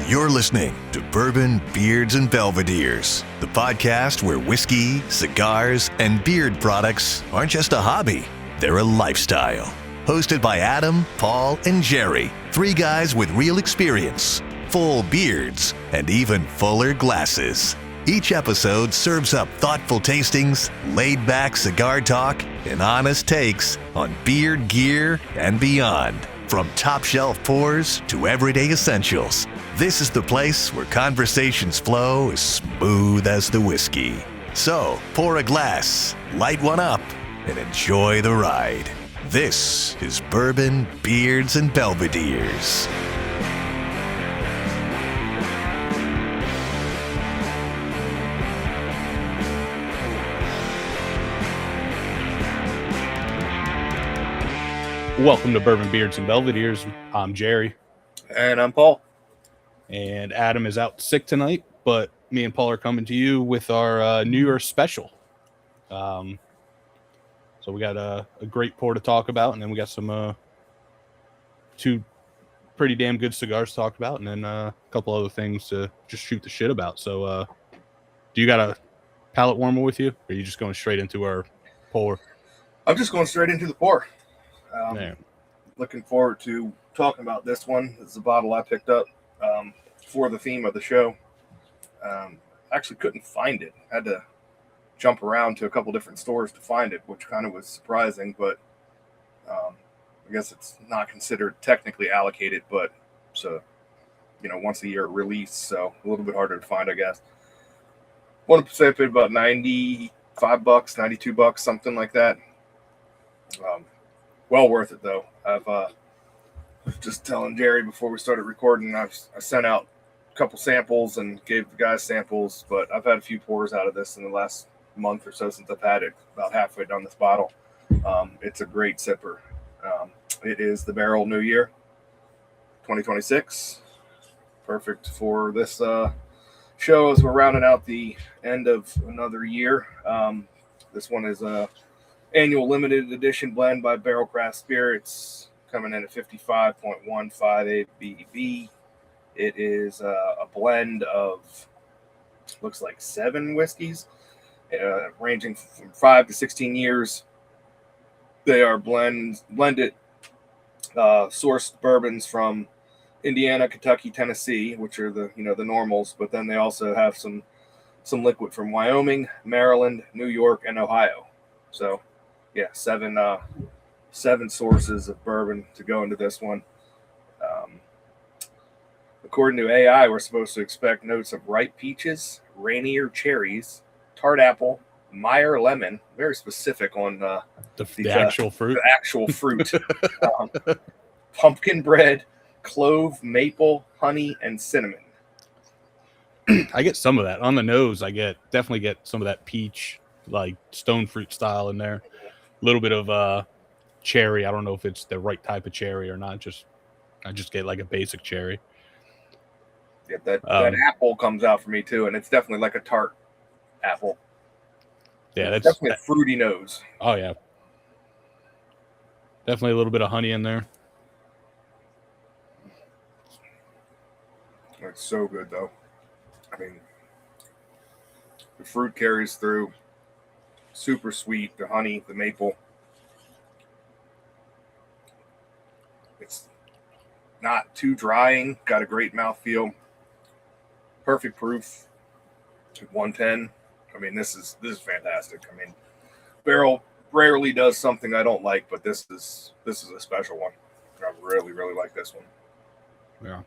You're listening to Bourbon, Beards, and Belvederes, the podcast where whiskey, cigars, and beard products aren't just a hobby, they're a lifestyle. Hosted by Adam, Paul, and Jerry, three guys with real experience, full beards, and even fuller glasses. Each episode serves up thoughtful tastings, laid-back cigar talk, and honest takes on beard gear and beyond. From top-shelf pours to everyday essentials, this is the place where conversations flow as smooth as the whiskey. So, pour a glass, light one up, and enjoy the ride. This is Bourbon, Beards, and Belvederes. Welcome to Bourbon, Beards, and Belvederes. I'm Jerry. And I'm Paul. And Adam is out sick tonight, but me and Paul are coming to you with our New Year's Special. So we got a great pour to talk about, and then we got some two pretty damn good cigars to talk about, and then a couple other things to just shoot the shit about. So do you got a palate warmer with you, or are you just going straight into our pour? I'm just going straight into the pour. Man. Looking forward to talking about this one. This is a bottle I picked up for the theme of the show. Actually couldn't find it. Had to jump around to a couple different stores to find it, which kind of was surprising, but I guess it's not considered technically allocated, but so, once a year release, so a little bit harder to find, I guess. Want to say I paid about $95, $92, something like that. Well worth it, though. I've just telling Jerry before we started recording, I sent out a couple samples and gave the guys samples, but I've had a few pours out of this in the last month or so since I've had it, about halfway down this bottle. It's a great sipper. It is the Barrel New Year 2026. Perfect for this show as we're rounding out the end of another year. This one is a annual limited edition blend by Barrel Craft Spirits, coming in at 55.15 ABV. It is a blend of, looks like 7 whiskeys, ranging from 5 to 16 years. They are blended, sourced bourbons from Indiana, Kentucky, Tennessee, which are the normals, but then they also have some liquid from Wyoming, Maryland, New York, and Ohio. So yeah, seven sources of bourbon to go into this one. According to AI, we're supposed to expect notes of ripe peaches, rainier cherries, tart apple, Meyer lemon, very specific on the actual fruit. The actual fruit. Pumpkin bread, clove, maple, honey, and cinnamon. I get some of that on the nose. I definitely get some of that peach, like stone fruit style in there. A little bit of cherry. I don't know if it's the right type of cherry or not. I just get like a basic cherry. Yeah, that apple comes out for me too, and it's definitely like a tart apple. Yeah, that's definitely a fruity nose. Oh yeah, definitely a little bit of honey in there. It's so good though. I mean, the fruit carries through. Super sweet, the honey, the maple. It's not too drying. Got a great mouthfeel. Perfect proof. 110. I mean, this is fantastic. I mean, Barrel rarely does something I don't like, but this is a special one. I really, really like this one. Yeah.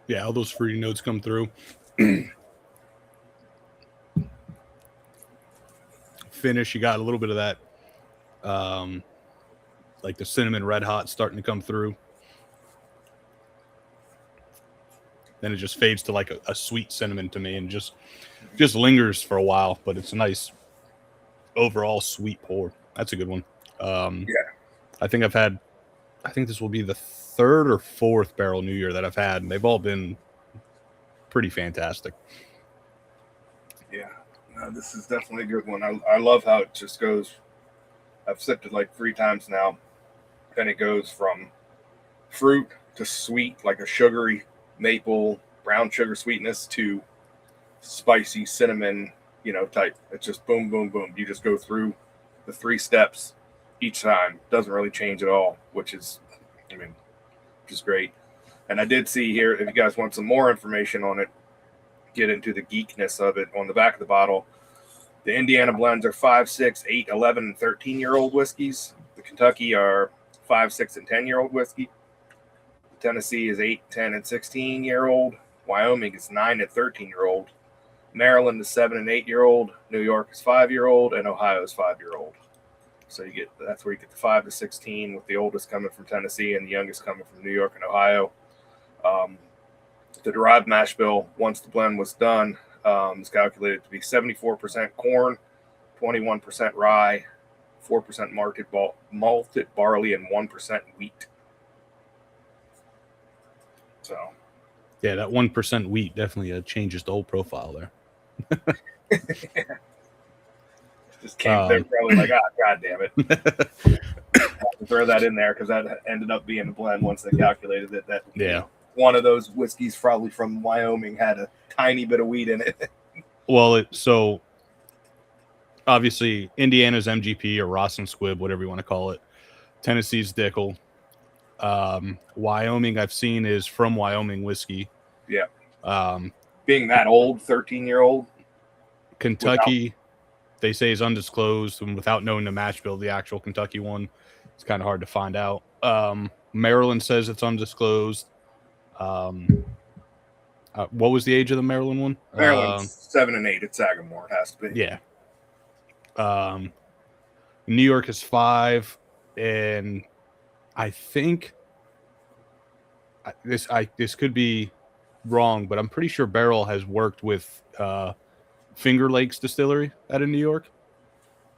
Yeah, all those fruity notes come through. Finish, you got a little bit of that like the cinnamon red hot starting to come through, then it just fades to like a sweet cinnamon to me and just lingers for a while, but it's a nice overall sweet pour. That's a good one. Yeah, I think this will be the 3rd or 4th Barrel New Year that I've had, and they've all been pretty fantastic. Yeah. This is definitely a good one. I love how it just goes. I've sipped it like 3 times now, and it goes from fruit to sweet, like a sugary maple, brown sugar sweetness to spicy cinnamon, type. It's just boom, boom, boom. You just go through the 3 steps each time. Doesn't really change at all, which is great. And I did see here, if you guys want some more information on it, get into the geekness of it, on the back of the bottle, the Indiana blends are 5, 6, 8, 11, and 13-year-old whiskeys. The Kentucky are 5, 6, and 10-year-old whiskey. Tennessee is 8, 10, and 16-year-old. Wyoming is 9 and 13-year-old. Maryland is 7 and 8-year-old. New York is 5-year-old, and Ohio is 5-year-old. So that's where you get the 5 to 16, with the oldest coming from Tennessee and the youngest coming from New York and Ohio. The derived mash bill, once the blend was done, is calculated to be 74% corn, 21% rye, 4% malted barley, and 1% wheat. So, yeah, that 1% wheat definitely changes the whole profile there. Just came there probably like, God damn it. I have to throw that in there because that ended up being a blend once they calculated it. That one of those whiskeys, probably from Wyoming, had a tiny bit of wheat in it. Well, so obviously Indiana's MGP or Ross and Squibb, whatever you want to call it. Tennessee's Dickel. Wyoming, I've seen, is from Wyoming whiskey. Yeah. Being that old, 13-year-old. Kentucky, they say is undisclosed, and without knowing the mash bill, the actual Kentucky one, it's kind of hard to find out. Maryland says it's undisclosed. What was the age of the Maryland one? Maryland's 7 and 8 at Sagamore. It has to be. Yeah. New York is 5, and I think this could be wrong, but I'm pretty sure Barrel has worked with Finger Lakes Distillery out of New York.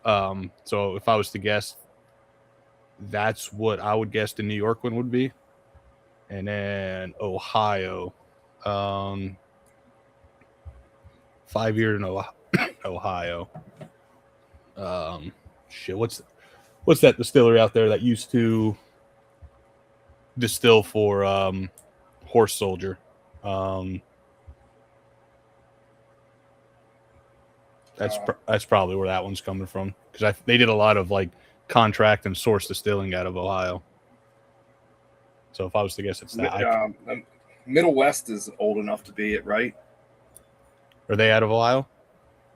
So if I was to guess, that's what I would guess the New York one would be. And then Ohio, 5 years in Ohio. What's that distillery out there that used to distill for Horse Soldier? That's probably where that one's coming from, because they did a lot of like contract and source distilling out of Ohio. So if I was to guess, it's that. Middle West is old enough to be it, right? Are they out of Ohio?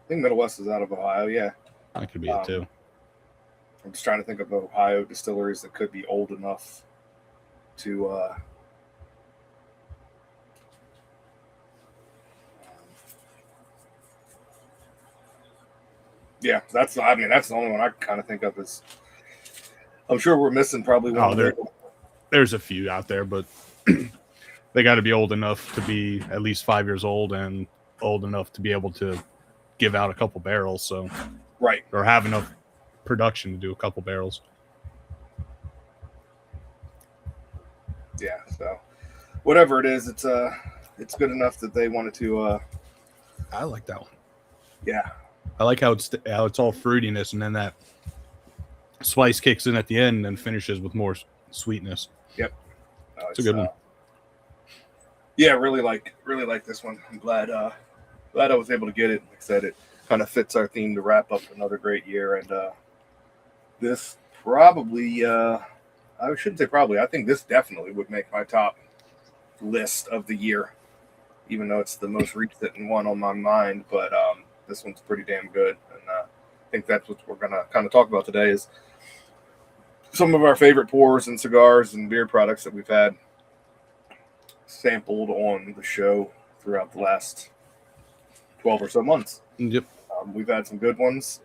I think Middle West is out of Ohio. Yeah, that could be it too. I'm just trying to think of Ohio distilleries that could be old enough to. Yeah, that's the only one I kind of think of. Is I'm sure we're missing probably one. There's a few out there, but they got to be old enough to be at least 5 years old and old enough to be able to give out a couple barrels. So, right, or have enough production to do a couple barrels. Yeah, so whatever it is, it's good enough that they wanted to. I like that one. Yeah, I like how it's all fruitiness, and then that spice kicks in at the end and finishes with more sweetness. Yep, it's a good one. Yeah, really like this one. I'm glad I was able to get it. Like I said, it kind of fits our theme to wrap up another great year, and this probably I shouldn't say probably. I think this definitely would make my top list of the year, even though it's the most recent one on my mind. But this one's pretty damn good, and I think that's what we're gonna kind of talk about today is some of our favorite pours and cigars and beer products that we've had sampled on the show throughout the last 12 or so months. Yep. We've had some good ones.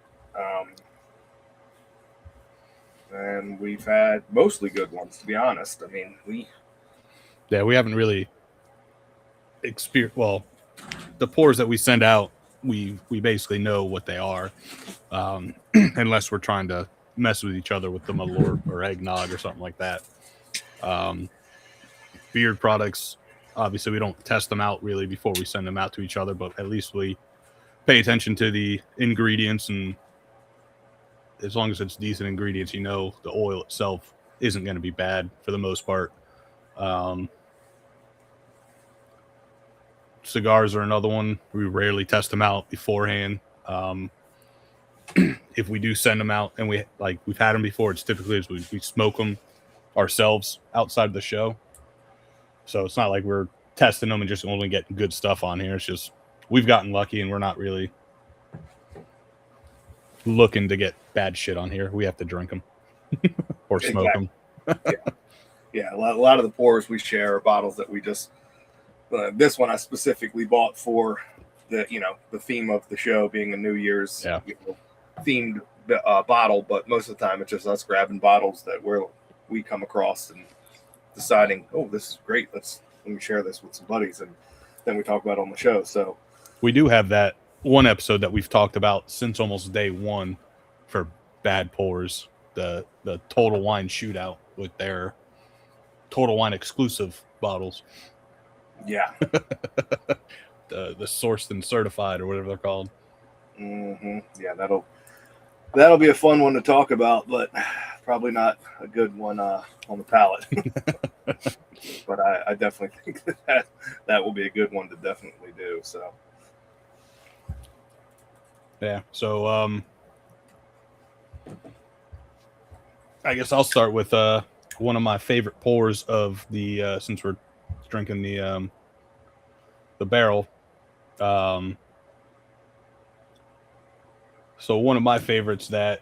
And we've had mostly good ones, to be honest. I mean, we haven't really experienced. Well, the pours that we send out, we basically know what they are, unless we're trying to mess with each other with the Malort or eggnog or something like that. Beard products, obviously, we don't test them out really before we send them out to each other, but at least we pay attention to the ingredients, and as long as it's decent ingredients, the oil itself isn't going to be bad for the most part. Cigars are another one. We rarely test them out beforehand. If we do send them out and we've had them before, it's typically as we smoke them ourselves outside of the show. So it's not like we're testing them and just only getting good stuff on here. It's just we've gotten lucky and we're not really looking to get bad shit on here. We have to drink them or smoke them. Yeah. A lot of the pours we share are bottles that we just. This one I specifically bought for the theme of the show being a New Year's themed bottle, but most of the time it's just us grabbing bottles that we come across and deciding, oh, this is great. Let me share this with some buddies, and then we talk about it on the show. So we do have that one episode that we've talked about since almost day one for bad pours, the Total Wine Shootout with their Total Wine exclusive bottles. Yeah. the sourced and certified or whatever they're called. Mm-hmm. Yeah, that'll be a fun one to talk about, but probably not a good one on the palate. But I definitely think that will be a good one to definitely do. So yeah. So I guess I'll start with one of my favorite pours of the since we're drinking the barrel. So one of my favorites that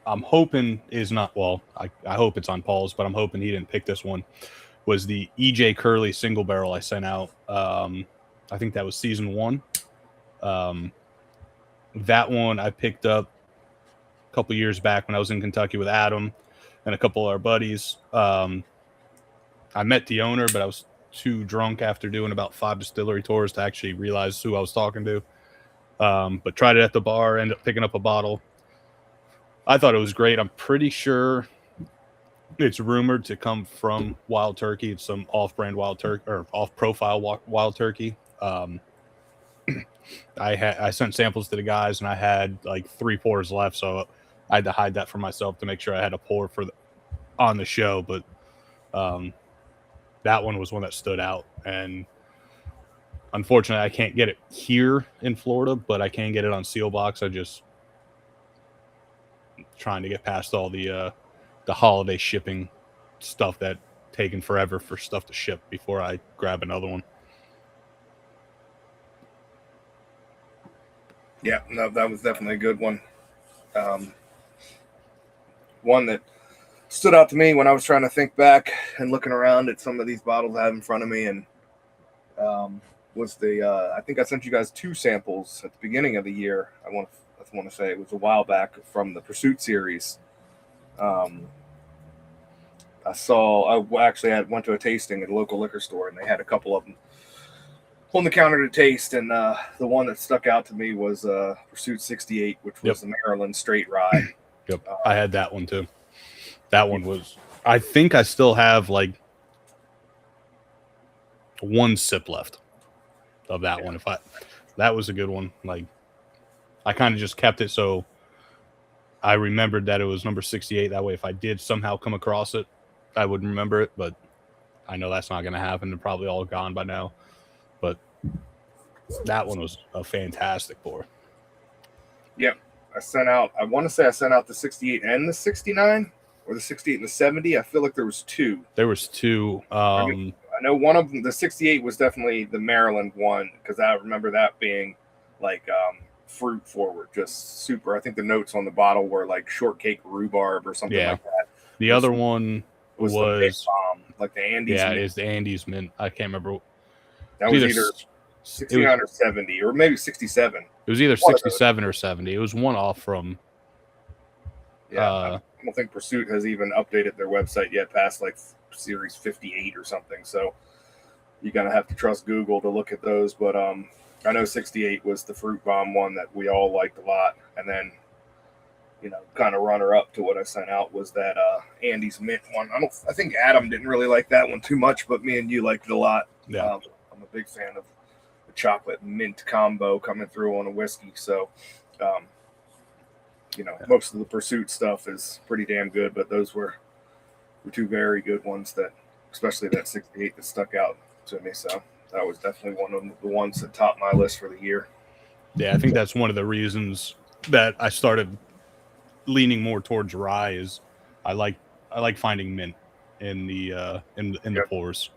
I'm hoping is not, well, I hope it's on Paul's, but I'm hoping he didn't pick this one, was the EJ Curley single barrel I sent out. I think that was season 1. That one I picked up a couple years back when I was in Kentucky with Adam and a couple of our buddies. I met the owner, but I was too drunk after doing about 5 distillery tours to actually realize who I was talking to. But tried it at the bar, ended up picking up a bottle. I thought it was great. I'm pretty sure it's rumored to come from Wild Turkey. It's some off-brand Wild Turkey or off-profile Wild Turkey. I sent samples to the guys, and I had like 3 pours left, so I had to hide that for myself to make sure I had a pour on the show. But that one was one that stood out, and unfortunately, I can't get it here in Florida, but I can get it on Seal Box. I just trying to get past all the holiday shipping stuff that taken forever for stuff to ship before I grab another one. Yeah, no, that was definitely a good one. One that stood out to me when I was trying to think back and looking around at some of these bottles I have in front of me, and was the I think I sent you guys 2 samples at the beginning of the year. I want to say it was a while back from the Pursuit series. I went to a tasting at a local liquor store, and they had a couple of them on the counter to taste, and the one that stuck out to me was Pursuit 68, which was the Maryland Straight Rye. Yep, I had that one too. That one was, I think I still have like 1 sip left of that one. That was a good one. Like, I kind of just kept it so I remembered that it was number 68. That way, if I did somehow come across it, I would remember it. But I know that's not going to happen. They're probably all gone by now. But that one was a fantastic pour. Yep. I want to say I sent out the 68 and the 69, or the 68 and the 70. I feel like there was 2. There was 2. I know one of them, the 68 was definitely the Maryland one, because I remember that being like fruit forward, just super. I think the notes on the bottle were like shortcake rhubarb or something like that. The other one was like the Andes. Yeah, mint. it's the Andes mint. I can't remember. That was either 69 or 70, or maybe 67. It was either 67 or 70. It was one off from. Yeah, I don't think Pursuit has even updated their website yet past like series 58 or something. So you're gonna have to trust Google to look at those. But I know 68 was the fruit bomb one that we all liked a lot, and then kind of runner up to what I sent out was that Andes mint one. I think Adam didn't really like that one too much, but me and you liked it a lot. Yeah. I'm a big fan of the chocolate mint combo coming through on a whiskey. So, most of the Pursuit stuff is pretty damn good, but those were 2 very good ones, that, especially that 68 that stuck out to me. So that was definitely one of the ones that topped my list for the year. Yeah, I think that's one of the reasons that I started leaning more towards rye. Is I like finding mint in the the pours.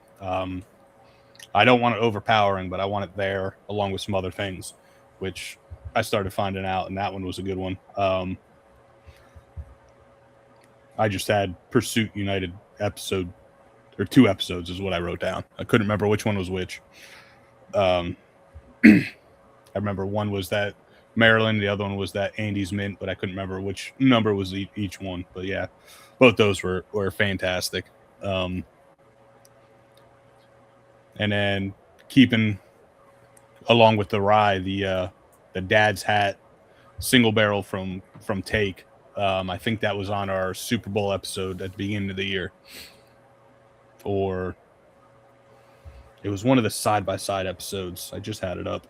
I don't want it overpowering, but I want it there along with some other things, which I started finding out, and that one was a good one. I just had Pursuit United episode, or 2 episodes is what I wrote down. I couldn't remember which one was which. I remember one was that Maryland, the other one was that Andy's Mint, but I couldn't remember which number was each one. But yeah, both those were fantastic. And then keeping along with the rye, the Dad's Hat single barrel from Take. I think that was on our Super Bowl episode at the beginning of the year, or it was one of the side-by-side episodes. I just had it up.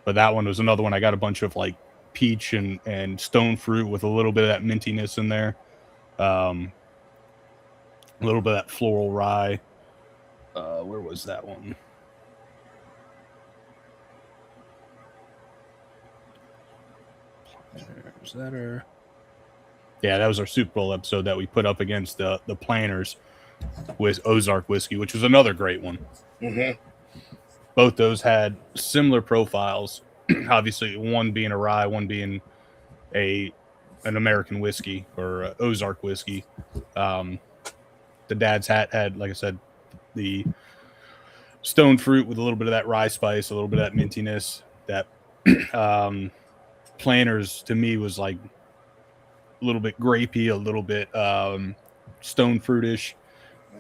But that one was another one. I got a bunch of like peach and stone fruit with a little bit of that mintiness in there. A little bit of that floral rye. Where was that one? Was that our... Yeah, that was our Super Bowl episode that we put up against the Planters with Ozark whiskey, which was another great one. Mm-hmm. Both those had similar profiles. Obviously, one being a rye, one being an American whiskey or Ozark whiskey. The Dad's Hat had, like I said, the stone fruit with a little bit of that rye spice, a little bit of that mintiness. That Planters to me was like a little bit grapey, a little bit stone fruitish.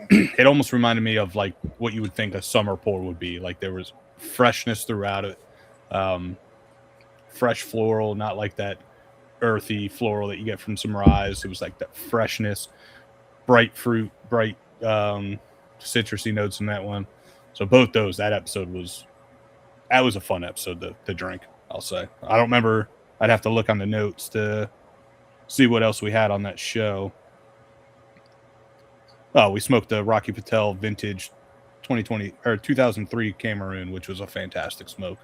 It almost reminded me of like what you would think a summer pour would be. Like there was freshness throughout it, fresh floral, not like that earthy floral that you get from some ryes. It was like that freshness, bright fruit, bright citrusy notes in that one. So both those, that was a fun episode to drink, I'll say. I don't remember. I'd have to look on the notes to see what else we had on that show. Oh, we smoked the Rocky Patel vintage 2020 or 2003 Cameroon, which was a fantastic smoke.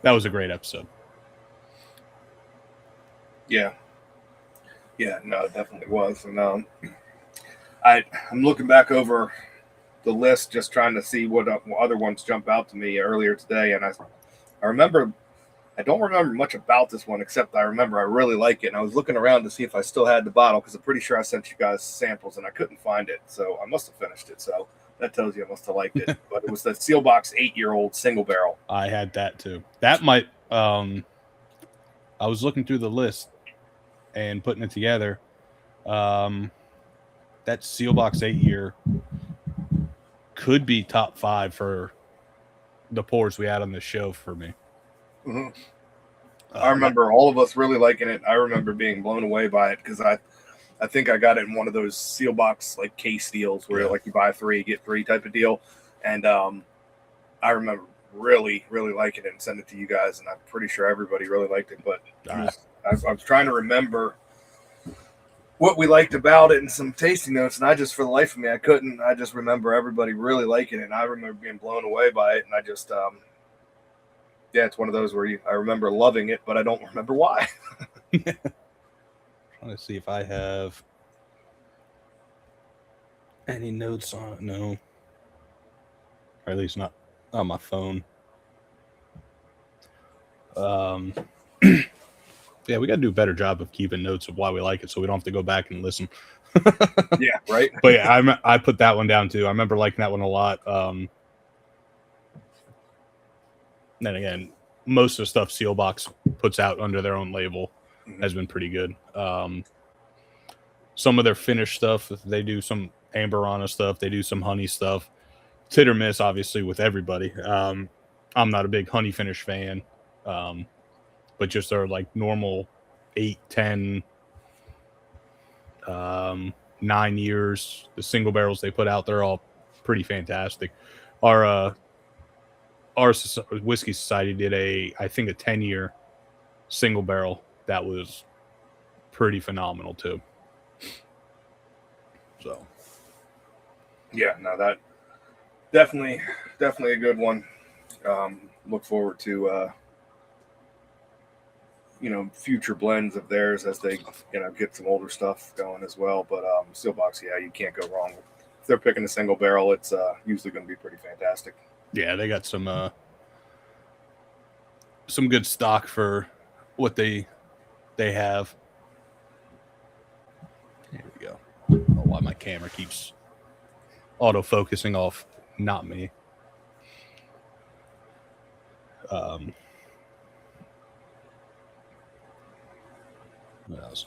That was a great episode. Yeah. Yeah, no, it definitely was. And I'm looking back over the list, just trying to see what other ones jump out to me earlier today. And I remember, I don't remember much about this one, except I remember I really like it. And I was looking around to see if I still had the bottle, because I'm pretty sure I sent you guys samples and I couldn't find it. So I must have finished it. So that tells you I must have liked it. But it was the Sealbox 8-year-old single barrel. I had that too. That might, I was looking through the list and putting it together. That Sealbox 8-year could be top 5 for the pours we had on the show for me. Mm-hmm. I remember all of us really liking it. I remember being blown away by it, because I think I got it in one of those Sealbox like case deals where like you buy 3, get 3 type of deal. And I remember really, really liking it and send it to you guys. And I'm pretty sure everybody really liked it. But I was trying to remember what we liked about it and some tasting notes. And I just, for the life of me, I couldn't. I just remember everybody really liking it. And I remember being blown away by it. And I just, yeah, it's one of those where I remember loving it, but I don't remember why. Trying to see if I have any notes on it. No. Or at least not on my phone. Yeah, we got to do a better job of keeping notes of why we like it, so we don't have to go back and listen. Yeah, right. But yeah, I put that one down too. I remember liking that one a lot. Then again, most of the stuff Sealbox puts out under their own label has been pretty good. Some of their finished stuff, they do some Amberana stuff, they do some honey stuff. It's hit or miss, obviously, with everybody. I'm not a big honey finish fan, but just their like normal 8, 10, 9 years, the single barrels they put out, they're all pretty fantastic. Our Whiskey Society did I think a 10-year single barrel that was pretty phenomenal too. So, yeah, no, that definitely a good one. Look forward to future blends of theirs as they get some older stuff going as well. But steel box, yeah, you can't go wrong. If they're picking a single barrel, it's usually going to be pretty fantastic. yeah, they got some good stock for what they have. Here we go. I don't know why my camera keeps auto-focusing off, not me. What else?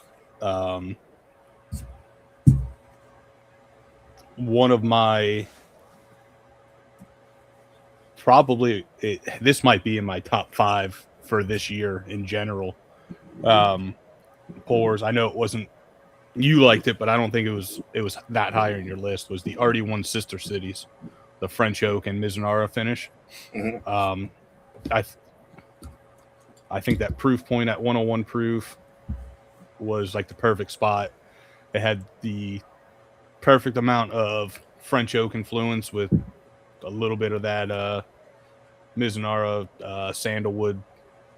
One of my this might be in my top 5 for this year in general. Pours. I know it wasn't, you liked it, but I don't think it was that high on your list. Was the RD1 Sister Cities, the French Oak and Mizunara finish. Mm-hmm. I think that proof point at 101 proof was like the perfect spot. It had the perfect amount of French oak influence with a little bit of that Mizunara sandalwood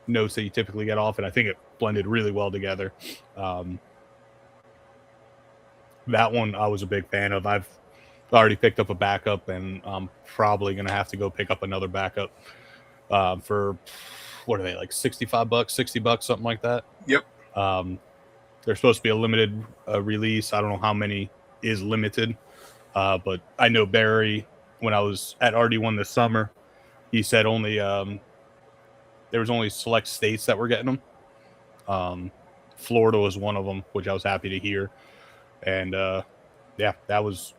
notes that you typically get off it. I think it blended really well together. That one I was a big fan of. I've already picked up a backup, and I'm probably going to have to go pick up another backup for, what are they, like $65, $60, something like that? Yep. They're supposed to be a limited release. I don't know how many is limited, but I know Barry, when I was at RD1 this summer, he said only there was only select states that were getting them. Florida was one of them, which I was happy to hear. And yeah, that's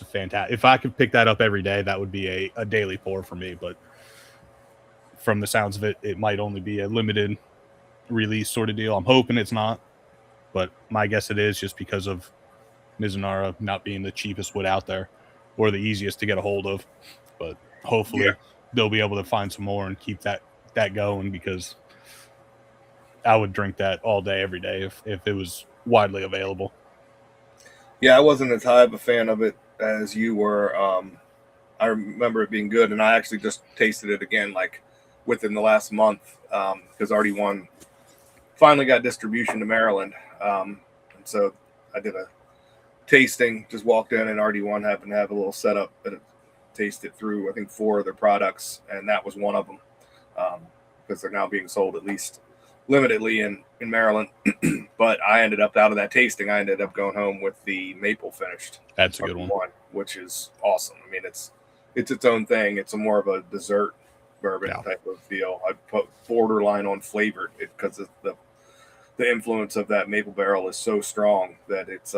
a fantastic. If I could pick that up every day, that would be a daily pour for me. But from the sounds of it, it might only be a limited release sort of deal. I'm hoping it's not, but my guess it is, just because of Mizunara not being the cheapest wood out there or the easiest to get a hold of. But hopefully they'll be able to find some more and keep that going, because I would drink that all day, every day if it was widely available. Yeah, I wasn't as high of a fan of it as you were. I remember it being good, and I actually just tasted it again like within the last month, because RD1 finally got distribution to Maryland. And so I did a tasting, just walked in, and RD1 happened to have a little setup that it tasted through, I think, 4 of their products, and that was one of them, because they're now being sold at least limitedly in Maryland. But I ended up, out of that tasting, I ended up going home with the maple finished. That's a good one, which is awesome. I mean, it's its own thing. It's more of a dessert bourbon type of deal. I put borderline on flavored because the influence of that maple barrel is so strong that it's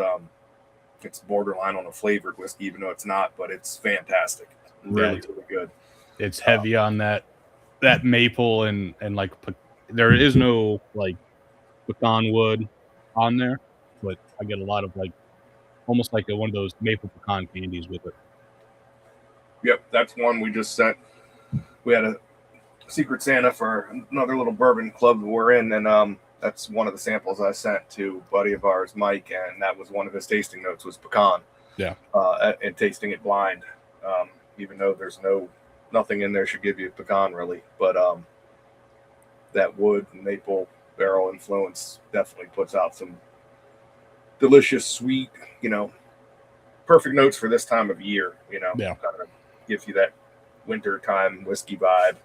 borderline on a flavored whiskey, even though it's not, but it's fantastic. Really good. It's heavy on that maple and like there is no like pecan wood on there, but I get a lot of like almost like one of those maple pecan candies with it. Yep, that's one we just sent. We had a Secret Santa for another little bourbon club we're in, and that's one of the samples I sent to a buddy of ours, Mike, and that was one of his tasting notes was pecan. Yeah. And tasting it blind, even though there's nothing in there should give you pecan really, but that wood and maple barrel influence definitely puts out some delicious, sweet, perfect notes for this time of year. Kind of gives you that winter time whiskey vibe.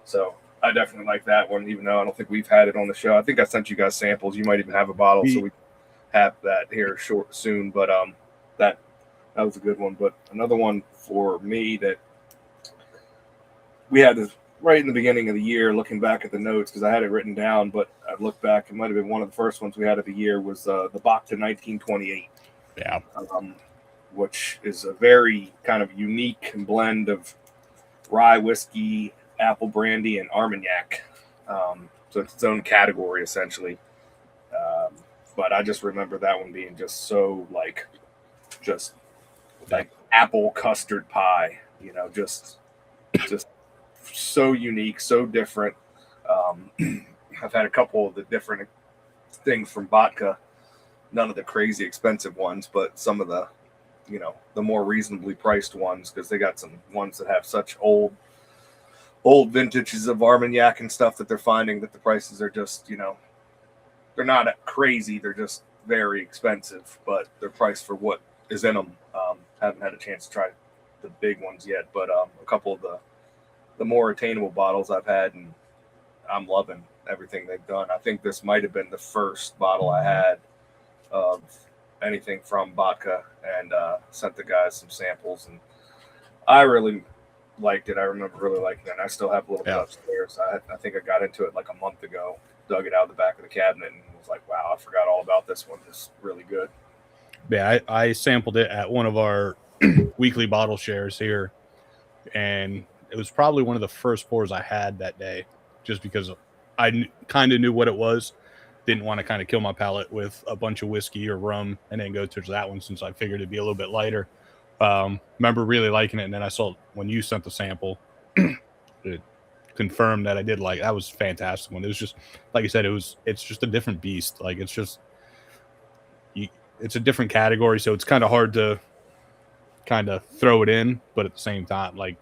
So I definitely like that one, even though I don't think we've had it on the show. I think I sent you guys samples. You might even have a bottle, so we have that here soon. But that was a good one. But another one for me that we had this right in the beginning of the year, looking back at the notes, because I had it written down, but I looked back, it might have been one of the first ones we had of the year, was the Bacta 1928. Yeah. Which is a very kind of unique blend of rye whiskey, apple brandy, and Armagnac. So it's its own category, essentially. But I just remember that one being just so like apple custard pie, just so unique, so different. I've had a couple of the different things from vodka none of the crazy expensive ones, but some of the, the more reasonably priced ones, because they got some ones that have such old vintages of Armagnac and stuff that they're finding that the prices are just, they're not crazy. They're just very expensive, but they're priced for what is in them. Haven't had a chance to try the big ones yet, but a couple of the more attainable bottles I've had, and I'm loving everything they've done. I think this might have been the first bottle I had of anything from vodka, and sent the guys some samples, and I really liked it. I remember really liking it, and I still have a little bit upstairs. I think I got into it like a month ago, dug it out of the back of the cabinet, and was like, wow, I forgot all about this one. It's really good. Yeah, I sampled it at one of our weekly bottle shares here, and it was probably one of the first pours I had that day, just because I kind of knew what it was. Didn't want to kind of kill my palate with a bunch of whiskey or rum and then go to that one, since I figured it'd be a little bit lighter. Remember really liking it, and then I saw when you sent the sample, it confirmed that I did like. That was a fantastic one. It was just like you said, it's just a different beast. Like it's a different category, so it's kind of hard to kind of throw it in, but at the same time, like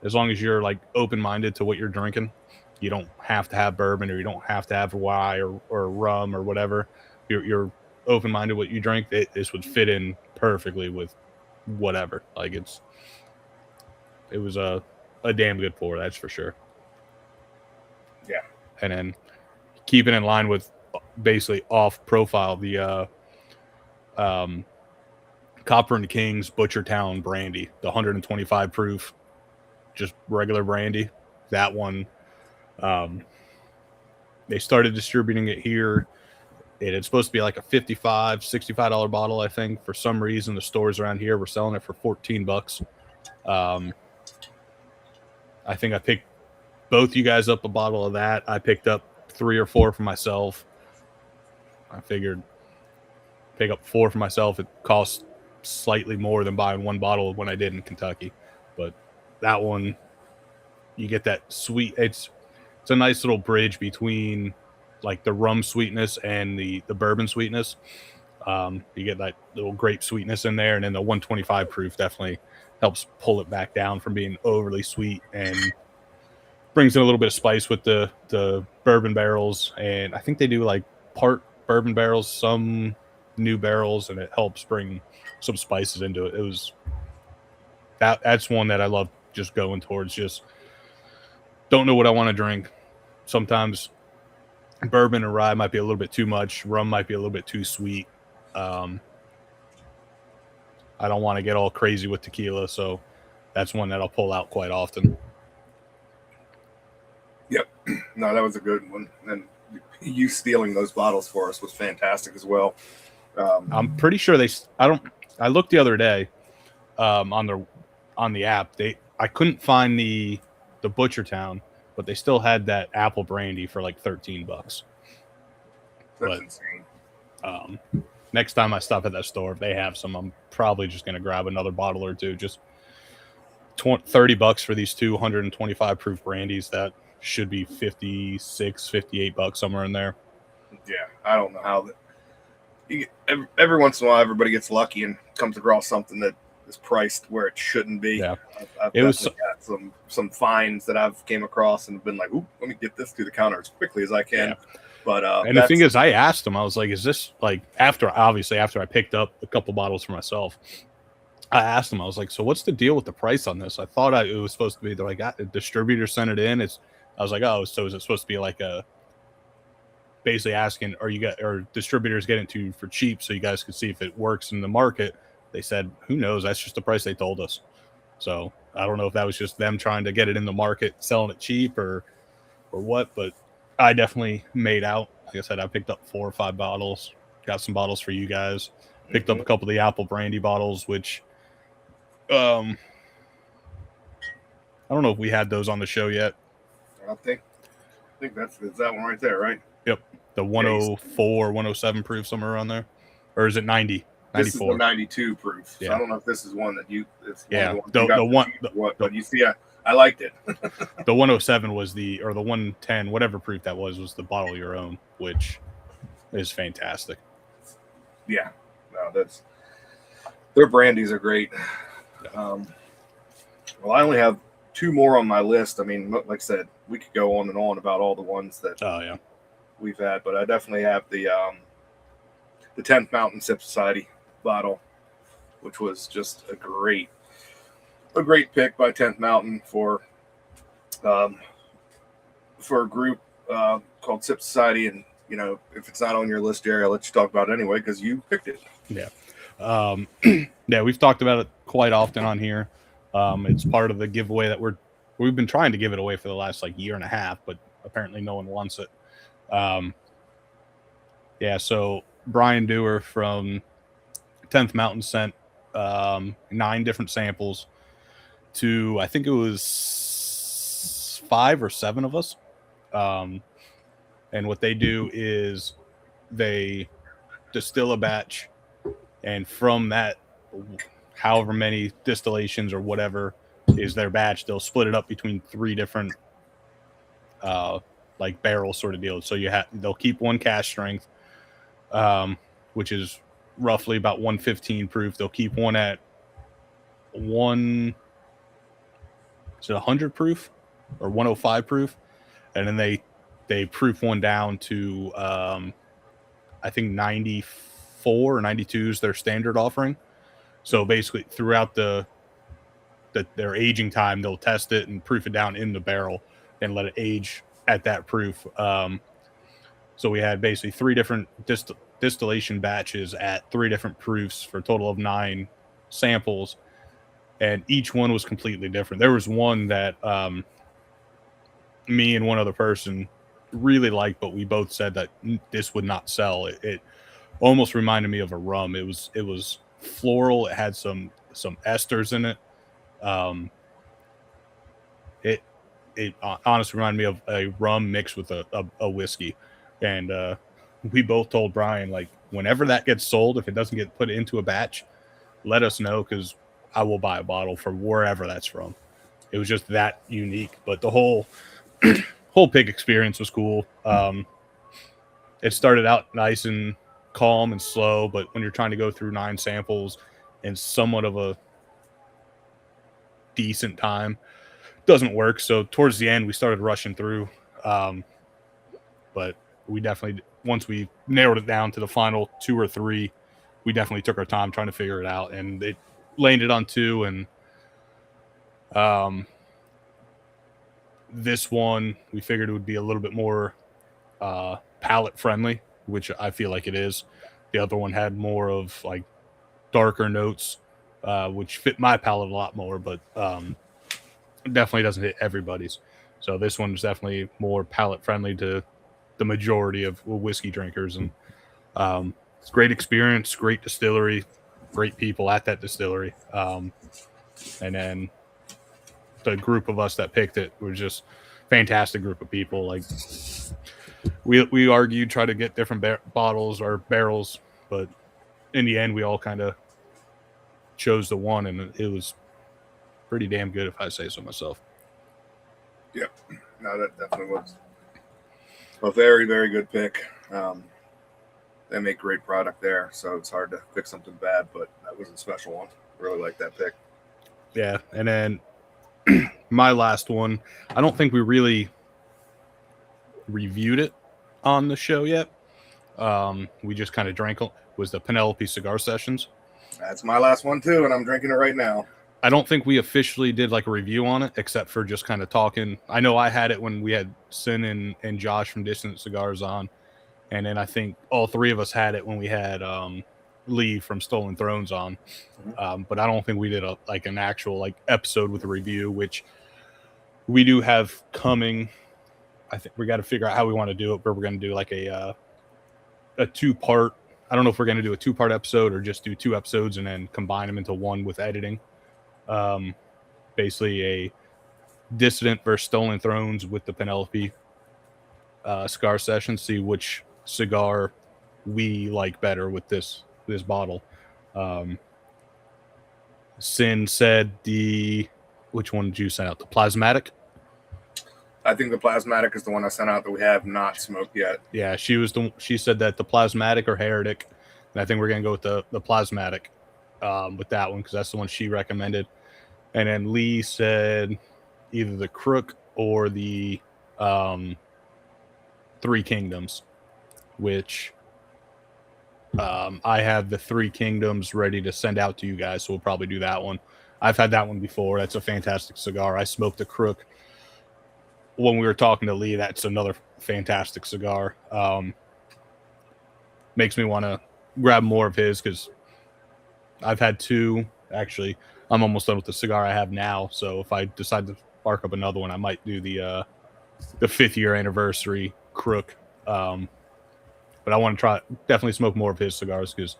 as long as you're like open-minded to what you're drinking, you don't have to have bourbon, or you don't have to have rye or rum or whatever. You're open-minded what you drink. This would fit in perfectly with whatever. Like it was a damn good pour, that's for sure. Yeah. And then keeping in line with basically off profile, the Copper and Kings Butchertown brandy, the 125 proof, just regular brandy. That one, they started distributing it here. It's supposed to be like a $65 bottle, I think. For some reason, the stores around here were selling it for $14. I think I picked both you guys up a bottle of that. I picked up 3 or 4 for myself. I figured pick up 4 for myself. It costs slightly more than buying one bottle when I did in Kentucky, but that one, you get that sweet. It's a nice little bridge between like the rum sweetness and the bourbon sweetness. You get that little grape sweetness in there, and then the 125 proof definitely helps pull it back down from being overly sweet and brings in a little bit of spice with the bourbon barrels. And I think they do like part bourbon barrels, some new barrels, and it helps bring some spices into it. It was that's one that I love just going towards. Just don't know what I want to drink. Sometimes bourbon and rye might be a little bit too much. Rum might be a little bit too sweet. I don't want to get all crazy with tequila, so that's one that I'll pull out quite often. Yep. No, that was a good one. And you stealing those bottles for us was fantastic as well. I'm pretty sure I looked the other day on the app. I couldn't find the Butchertown, but they still had that apple brandy for like $13. That's insane. Next time I stop at that store, if they have some, I'm probably just going to grab another bottle or two. Just $30 for these 225 proof brandies that should be $56-$58 somewhere in there. Yeah, I don't know how that. Every once in a while, everybody gets lucky and comes across something that is priced where it shouldn't be. Yeah, I've got some finds that I've came across and have been like, "Ooh, let me get this to the counter as quickly as I can." Yeah. But and the thing is, I asked him, I was like, "Is this like after I picked up a couple bottles for myself?" I asked him, I was like, "So what's the deal with the price on this?" I thought it was supposed to be like a distributor sent it in. I was like, "Oh, so is it supposed to be like a?" Basically asking, are distributors getting it to you for cheap so you guys can see if it works in the market? They said, who knows? That's just the price they told us. So I don't know if that was just them trying to get it in the market, selling it cheap or what, but I definitely made out. Like I said, I picked up 4 or 5 bottles, got some bottles for you guys, picked up a couple of the apple brandy bottles, which I don't know if we had those on the show yet. I think it's that one right there, right? Yep. The 104, 107 proof, somewhere around there. Or is it 90? 94. This is the 92 proof. Yeah. So I don't know if this is one that you. But you see, I liked it. The 107 was the 110, whatever proof that was the bottle your own, which is fantastic. Yeah, no, their brandies are great. Well, I only have 2 more on my list. I mean, like I said, we could go on and on about all the ones that we've had, but I definitely have the 10th Mountain Sip Society bottle, which was just a great pick by 10th Mountain for a group called Sip Society. And if it's not on your list, Jerry, I'll let you talk about it anyway because you picked it. Yeah. Yeah, we've talked about it quite often on here. It's part of the giveaway that we've been trying to give it away for the last year and a half, but apparently no one wants it. Yeah, so Brian Dewar from 10th Mountain sent 9 different samples to, I think it was 5 or 7 of us. And what they do is they distill a batch, and from that, however many distillations or whatever is their batch, they'll split it up between 3 different barrel sort of deals. So they'll keep one cask strength, which is roughly about 115 proof. They'll keep one at 100 proof or 105 proof, and then they proof one down to I think 94 or 92 is their standard offering. So basically throughout their aging time, they'll test it and proof it down in the barrel and let it age at that proof. So we had basically 3 different distillation batches at 3 different proofs for a total of 9 samples, and each one was completely different. There was one that me and one other person really liked, but we both said that this would not sell. It almost reminded me of a rum. It was floral. It had some esters in it. It honestly reminded me of a rum mixed with a whiskey. And we both told Brian, whenever that gets sold, if it doesn't get put into a batch, let us know, because I will buy a bottle from wherever that's from. It was just that unique. But the whole pig experience was cool. It started out nice and calm and slow, but when you're trying to go through 9 samples in somewhat of a decent time, doesn't work. So towards the end, we started rushing through. But we definitely, once we narrowed it down to the final 2 or 3, we definitely took our time trying to figure it out, and it landed on 2. And this one we figured it would be a little bit more palate friendly, which I feel like it is. The other one had more of darker notes, which fit my palate a lot more, but definitely doesn't hit everybody's. So this one is definitely more palate friendly to the majority of whiskey drinkers. And it's a great experience, great distillery, great people at that distillery. And then the group of us that picked it were just fantastic group of people. We argued, try to get different bottles or barrels, but in the end we all kind of chose the one, and it was pretty damn good, if I say so myself. Yep. No, that definitely was a very, very good pick. They make great product there, so it's hard to pick something bad, but that was a special one. Really like that pick. Yeah, and then my last one, I don't think we really reviewed it on the show yet. We just kind of drank it, was the Penelope Cigar Sessions. That's my last one too, and I'm drinking it right now. I don't think we officially did a review on it, except for just kind of talking. I know I had it when we had Sin and Josh from Distant Cigars on, and then I think all 3 of us had it when we had Lee from Stolen Thrones on. But I don't think we did an actual episode with a review, which we do have coming. I think we got to figure out how we want to do it, but we're going to do a 2-part. I don't know if we're going to do a 2-part episode or just do 2 episodes and then combine them into one with editing. Basically a Dissident versus Stolen Thrones with the Penelope cigar session. See which cigar we like better with this bottle. Sin said which one did you send out? The Plasmatic? I think the Plasmatic is the one I sent out that we have not smoked yet. Yeah, she said that the Plasmatic or Heretic, And I think we're going to go with the plasmatic with that one because that's the one she recommended. And then Lee said either the Crook or the Three Kingdoms, which I have the Three Kingdoms ready to send out to you guys. So we'll probably do that one. I've had that one before. That's a fantastic cigar. I smoked the Crook when we were talking to Lee. That's another fantastic cigar. Makes me want to grab more of his because I've had two. Actually, I'm almost done with the cigar I have now. So if I decide to spark up another one, I might do the 5th year anniversary Crook. But I want to definitely smoke more of his cigars because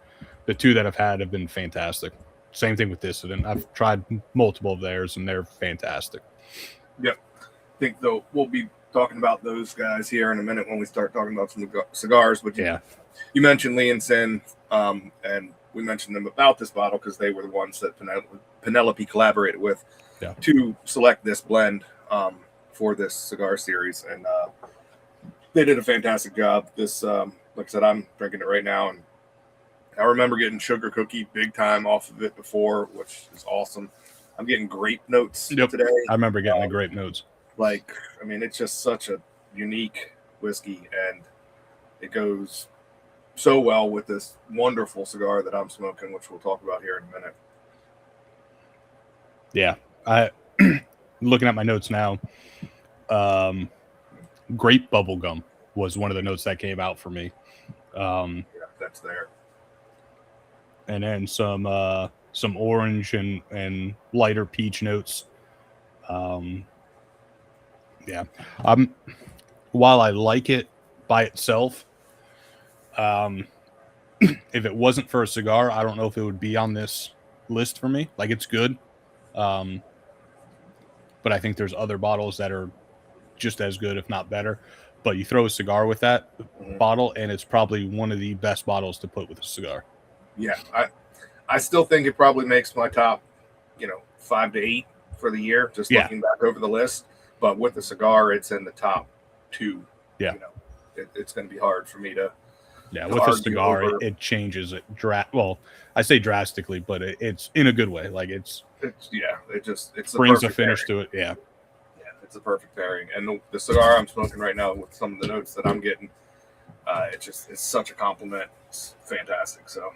the two that I've had have been fantastic. Same thing with Dissident. I've tried multiple of theirs and they're fantastic. Yep. I think though we'll be talking about those guys here in a minute when we start talking about some cigars. But you mentioned Lee and Sin, and we mentioned them about this bottle because they were the ones that Penelope collaborated with to select this blend for this cigar series, and they did a fantastic job. This, like I said, I'm drinking it right now, and I remember getting sugar cookie big time off of it before, which is awesome. I'm getting grape notes today. I remember getting the grape notes. Like, I mean, it's just such a unique whiskey, and it goes so well with this wonderful cigar that I'm smoking, which we'll talk about here in a minute. Yeah, I looking at my notes now. Grape bubblegum was one of the notes that came out for me. Yeah, that's there. And then some orange and lighter peach notes. Yeah. While I like it by itself, if it wasn't for a cigar, I don't know if it would be on this list for me. Like, it's good. But I think there's other bottles that are just as good, if not better. But you throw a cigar with that bottle, and it's probably one of the best bottles to put with a cigar. Yeah, I still think it probably makes my top, 5 to 8 for the year, just looking back over the list. But with the cigar, it's in the top 2. Yeah. It's going to be hard for me to. Yeah, with a cigar, it changes it. Well, I say drastically, but it's in a good way. Like it brings a finish to it. Yeah. Yeah, it's a perfect pairing. And the cigar I'm smoking right now with some of the notes that I'm getting, it's such a compliment. It's fantastic. So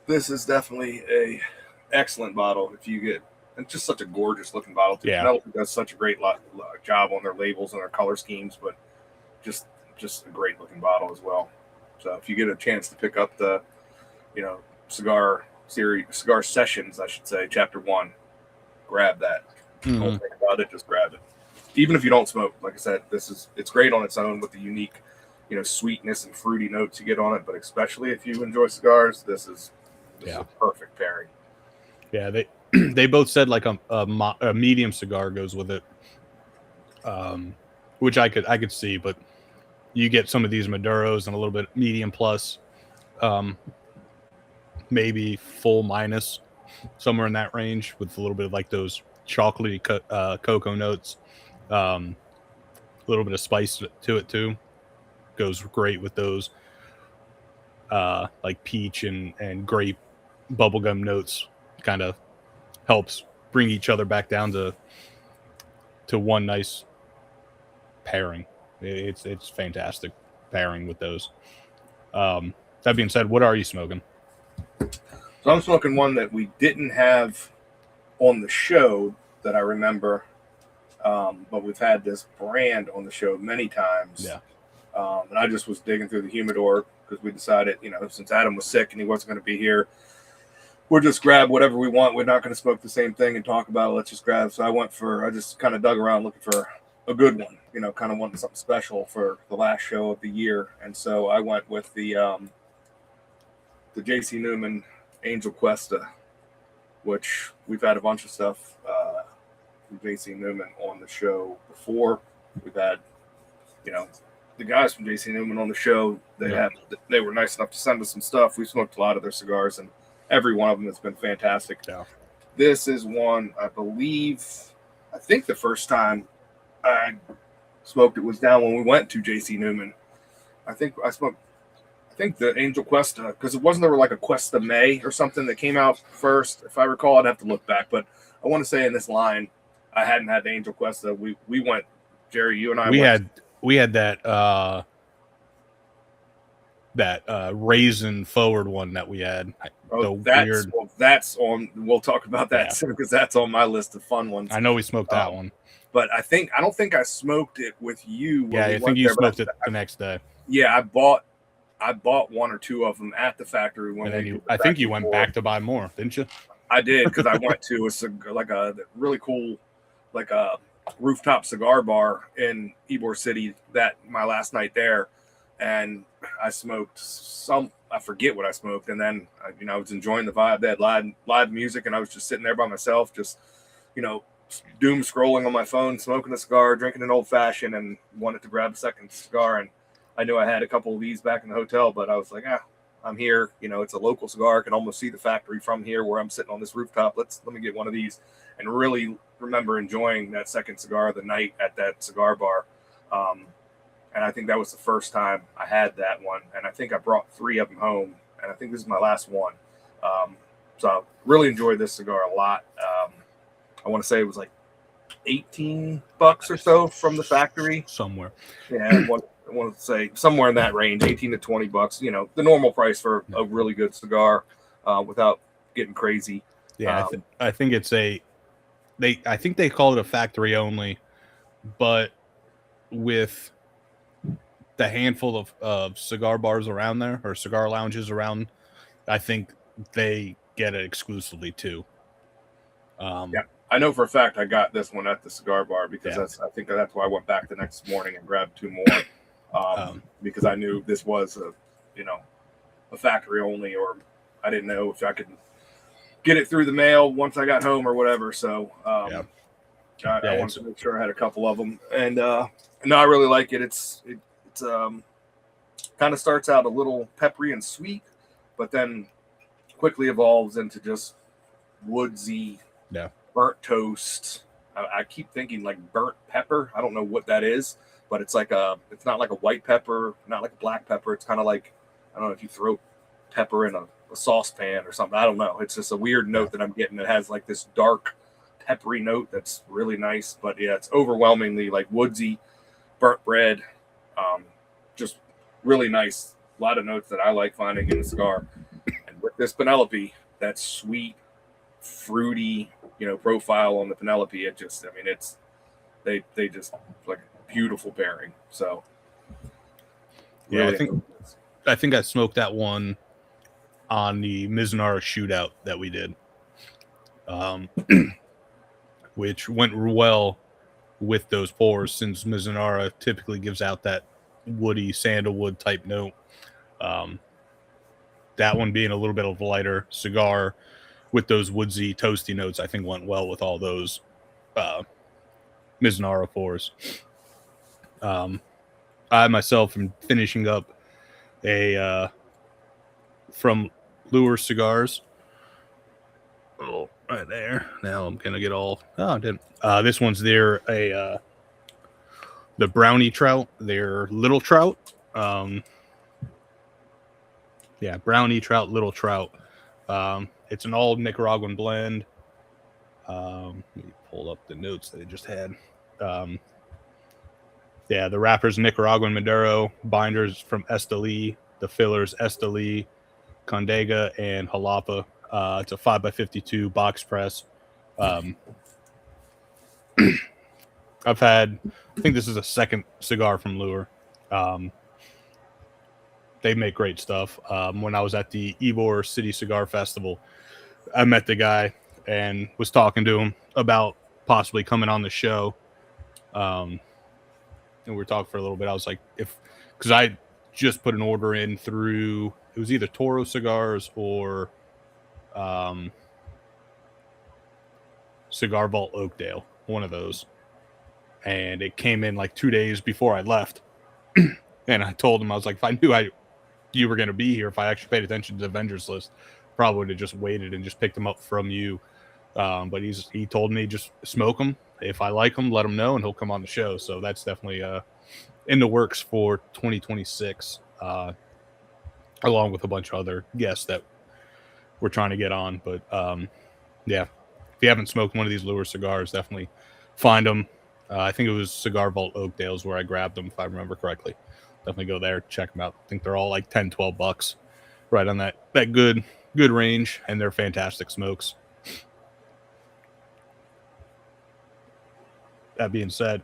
this is definitely a excellent bottle. If you get, it's just such a gorgeous looking bottle too. Yeah. Penelope does such a great job on their labels and their color schemes, but just a great looking bottle as well. So if you get a chance to pick up the, cigar sessions, I should say, chapter 1, grab that. Don't think about it, just grab it. Even if you don't smoke, like I said, it's great on its own with the unique, sweetness and fruity notes you get on it. But especially if you enjoy cigars, this is a perfect pairing. Yeah, they both said like a medium cigar goes with it, which I could see, but you get some of these Maduros and a little bit medium plus, maybe full minus, somewhere in that range with a little bit of like those chocolatey cocoa notes, a little bit of spice to it too. Goes great with those like peach and grape bubblegum notes. Kind of helps bring each other back down to one nice pairing. It's fantastic pairing with those. That being said, what are you smoking? So I'm smoking one that we didn't have on the show that I remember, but we've had this brand on the show many times. Yeah. And I just was digging through the humidor because we decided, since Adam was sick and he wasn't going to be here, we'll just grab whatever we want. We're not going to smoke the same thing and talk about it. Let's just grab. So I just kind of dug around looking for a good one, kind of wanted something special for the last show of the year. And so I went with the J.C. Newman Angel Cuesta, which we've had a bunch of stuff from J.C. Newman on the show before. We've had, the guys from J.C. Newman on the show. They were nice enough to send us some stuff. We smoked a lot of their cigars, and every one of them has been fantastic. Yeah. This is one, I think the first time I smoked it was down when we went to J.C. Newman. I think think the Angel Cuesta, because it wasn't there like a Cuesta May or something that came out first. If I recall, I'd have to look back, but I want to say in this line, I hadn't had the Angel Cuesta. We went, Jerry, you and I. We had that raisin forward one that we had. That's on. We'll talk about that soon because that's on my list of fun ones. I know we smoked that one, but I don't think I smoked it with you. Yeah, I think you smoked it the next day. Yeah, I bought one or two of them at the factory. I think you went back to buy more, didn't you? I did, because I went to a really cool rooftop cigar bar in Ybor City my last night there, and I smoked I forget what I smoked, and then I was enjoying the vibe. They had live music, and I was just sitting there by myself, just doom scrolling on my phone, smoking a cigar, drinking an old fashioned, and wanted to grab a second cigar. And I knew I had a couple of these back in the hotel, but I was like, I'm here. It's a local cigar. I can almost see the factory from here where I'm sitting on this rooftop. Let me get one of these. And really remember enjoying that second cigar of the night at that cigar bar. And I think that was the first time I had that one. And I think I brought 3 of them home. And I think this is my last one. So I really enjoyed this cigar a lot. I want to say it was like $18 or so from the factory. Somewhere. Yeah, I want to say somewhere in that range, $18 to $20. The normal price for a really good cigar, without getting crazy. Yeah, I think it's I think they call it a factory only, but with the handful of cigar bars around there or cigar lounges around, I think they get it exclusively too. Yeah, I know for a fact I got this one at the cigar bar because I think that's why I went back the next morning and grabbed 2 more. Because I knew this was a factory only, or I didn't know if I could get it through the mail once I got home or whatever. So I wanted to make sure I had a couple of them, and no, I really like it. It's kind of starts out a little peppery and sweet, but then quickly evolves into just woodsy, burnt toast. I keep thinking like burnt pepper. I don't know what that is. But it's it's not like a white pepper, not like a black pepper. It's kind of like, I don't know if you throw pepper in a saucepan or something. I don't know. It's just a weird note that I'm getting. It has like this dark peppery note that's really nice. But yeah, it's overwhelmingly like woodsy, burnt bread. Just really nice. A lot of notes that I like finding in a cigar. And with this Penelope, that sweet, fruity, profile on the Penelope, they just like beautiful pairing. So yeah, I think I smoked that one on the Mizunara shootout that we did, which went well with those pours, since Mizunara typically gives out that woody sandalwood type note. That one being a little bit of a lighter cigar with those woodsy toasty notes, I think went well with all those Mizunara pours. I myself am finishing up a from Lure Cigars. Oh, right there. Now I'm gonna get all. Oh, I didn't. This one's the brownie trout. Their little trout. Brownie trout, little trout. It's an all Nicaraguan blend. Let me pull up the notes that I just had. The wrapper's Nicaraguan Maduro, binders from Esteli, the fillers Esteli, Condega, and Jalapa. It's a 5x52 box press. I think this is a second cigar from Lure. They make great stuff. When I was at the Ybor City Cigar Festival, I met the guy and was talking to him about possibly coming on the show. And we were talking for a little bit. I was like, because I just put an order in through, it was either Toro Cigars or Cigar Vault Oakdale, one of those. And it came in like 2 days before I left. And I told him, I was like, if I knew you were going to be here, if I actually paid attention to the vendors list, probably would have just waited and just picked them up from you. But he told me just smoke them. If I like him, let him know, and he'll come on the show. So that's definitely in the works for 2026. along with a bunch of other guests that we're trying to get on. But yeah, if you haven't smoked one of these Lure cigars, definitely find them. I think it was Cigar Vault Oakdale's where I grabbed them, if I remember correctly. Definitely go there, check them out. I think they're all like $10-12, right on that good range, and they're fantastic smokes. That being said,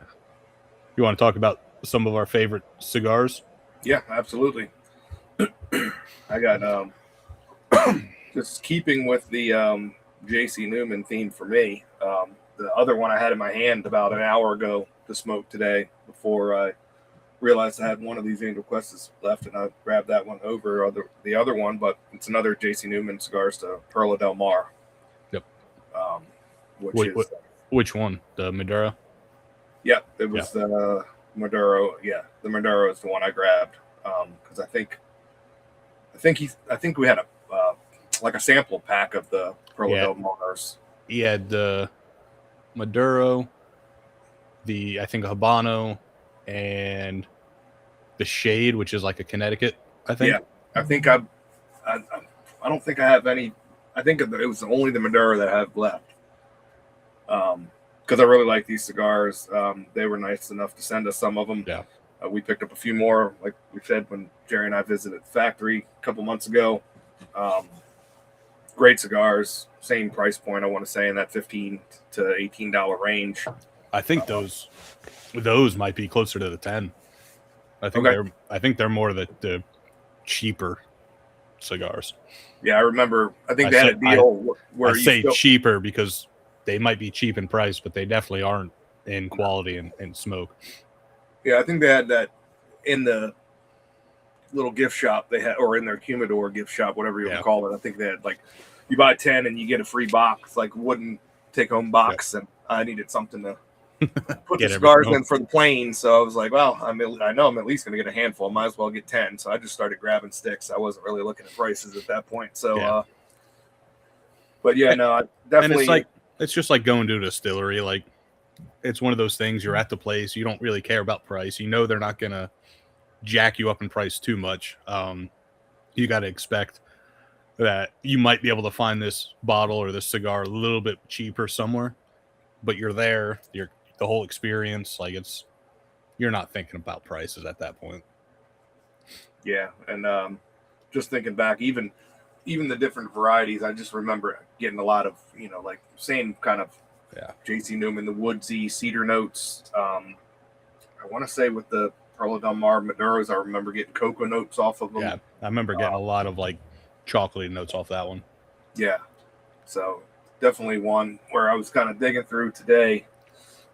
you want to talk about some of our favorite cigars? Yeah, absolutely. I got just keeping with the J.C. Newman theme for me. The other one I had in my hand about an hour ago to smoke today before I realized I had one of these Angel Quests left, and I grabbed that one over the other one, but it's another J.C. Newman Cigars to Perla Del Mar. Yep. Which one? The Maduro? Yeah, it was the Maduro. Yeah, the Maduro is the one I grabbed because I think we had a like a sample pack of the Perla Del Mars. He had the Maduro, I think Habano, and the Shade, which is like a Connecticut, I think. Yeah, I think I don't think I have any. I think it was only the Maduro that I have left. Because I really like these cigars. They were nice enough to send us some of them. Yeah. We picked up a few more, like we said, when Jerry and I visited the factory a couple months ago. Great cigars, same price point, I want to say, in that $15 to $18 range. I think those might be closer to the 10. I think they're more the cheaper cigars. Yeah, I remember. I think they had a deal where I say cheaper because they might be cheap in price, but they definitely aren't in quality and smoke. Yeah, I think they had that in the little gift shop they had, or in their humidor gift shop, whatever you want to call it. I think they had like you buy 10 and you get a free box, like wooden take home box, and I needed something to put the cigars in for the plane. So I was like, well, I know I'm at least going to get a handful. Might as well get 10. So I just started grabbing sticks. I wasn't really looking at prices at that point. So, but yeah, no, I definitely. And it's just like going to a distillery. Like it's one of those things. You're at the place. You don't really care about price. You know they're not going to jack you up in price too much. You got to expect that you might be able to find this bottle or this cigar a little bit cheaper somewhere, but you're there. You're the whole experience. Like you're not thinking about prices at that point. Yeah, and just thinking back, even the different varieties, I just remember getting a lot of like same kind of J.C. Newman, the woodsy cedar notes. I want to say with the Perla Del Mar Maduros, I remember getting cocoa notes off of them. Yeah, I remember getting a lot of like chocolatey notes off that one. Yeah, so definitely one where I was kind of digging through today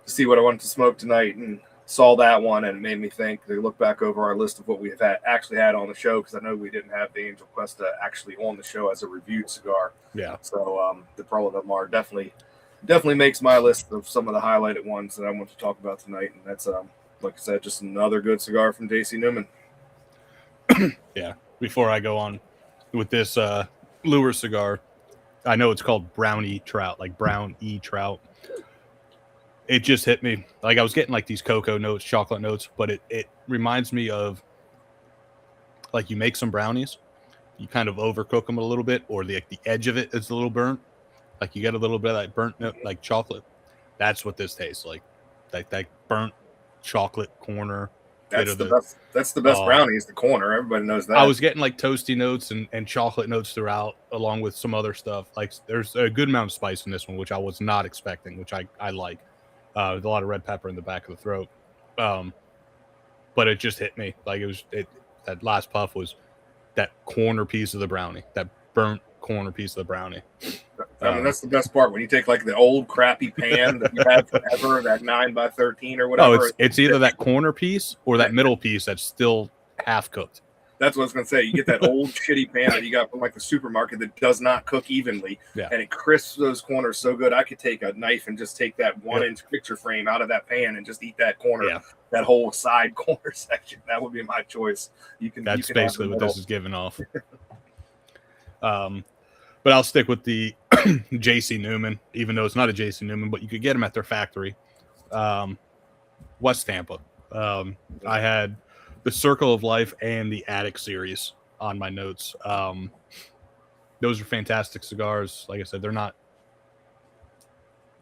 to see what I wanted to smoke tonight, and saw that one, and it made me think to look back over our list of what we have actually had on the show, because I know we didn't have the Angel Cuesta actually on the show as a reviewed cigar. Yeah. So the Perla Del Mar definitely makes my list of some of the highlighted ones that I want to talk about tonight, and that's like I said, just another good cigar from J.C. Newman. Yeah. Before I go on with this Lure cigar, I know it's called Brownie Trout, like Brown E Trout. It just hit me. Like I was getting like these cocoa notes, chocolate notes, but it reminds me of like you make some brownies, you kind of overcook them a little bit, or the edge of it is a little burnt. Like you get a little bit of that burnt note, like chocolate. That's what this tastes like. Like that burnt chocolate corner. That's the best. That's the best brownie is the corner. Everybody knows that. I was getting like toasty notes and chocolate notes throughout, along with some other stuff. Like there's a good amount of spice in this one, which I was not expecting, which I like. With a lot of red pepper in the back of the throat. But it just hit me. Like that last puff was that corner piece of the brownie, that burnt corner piece of the brownie. I mean, that's the best part when you take like the old crappy pan that you had forever, that 9x13 or whatever. Oh, it's either that corner piece or that middle piece that's still half cooked. That's what I was going to say. You get that old shitty pan that you got from like the supermarket that does not cook evenly, and it crisps those corners so good. I could take a knife and just take that 1-inch picture frame out of that pan and just eat that corner, that whole side corner section. That would be my choice. That's basically what this is giving off. But I'll stick with the J.C. Newman, even though it's not a J.C. Newman, but you could get them at their factory. West Tampa. I had the Circle of Life and the Attic series on my notes. Those are fantastic cigars. Like I said, they're not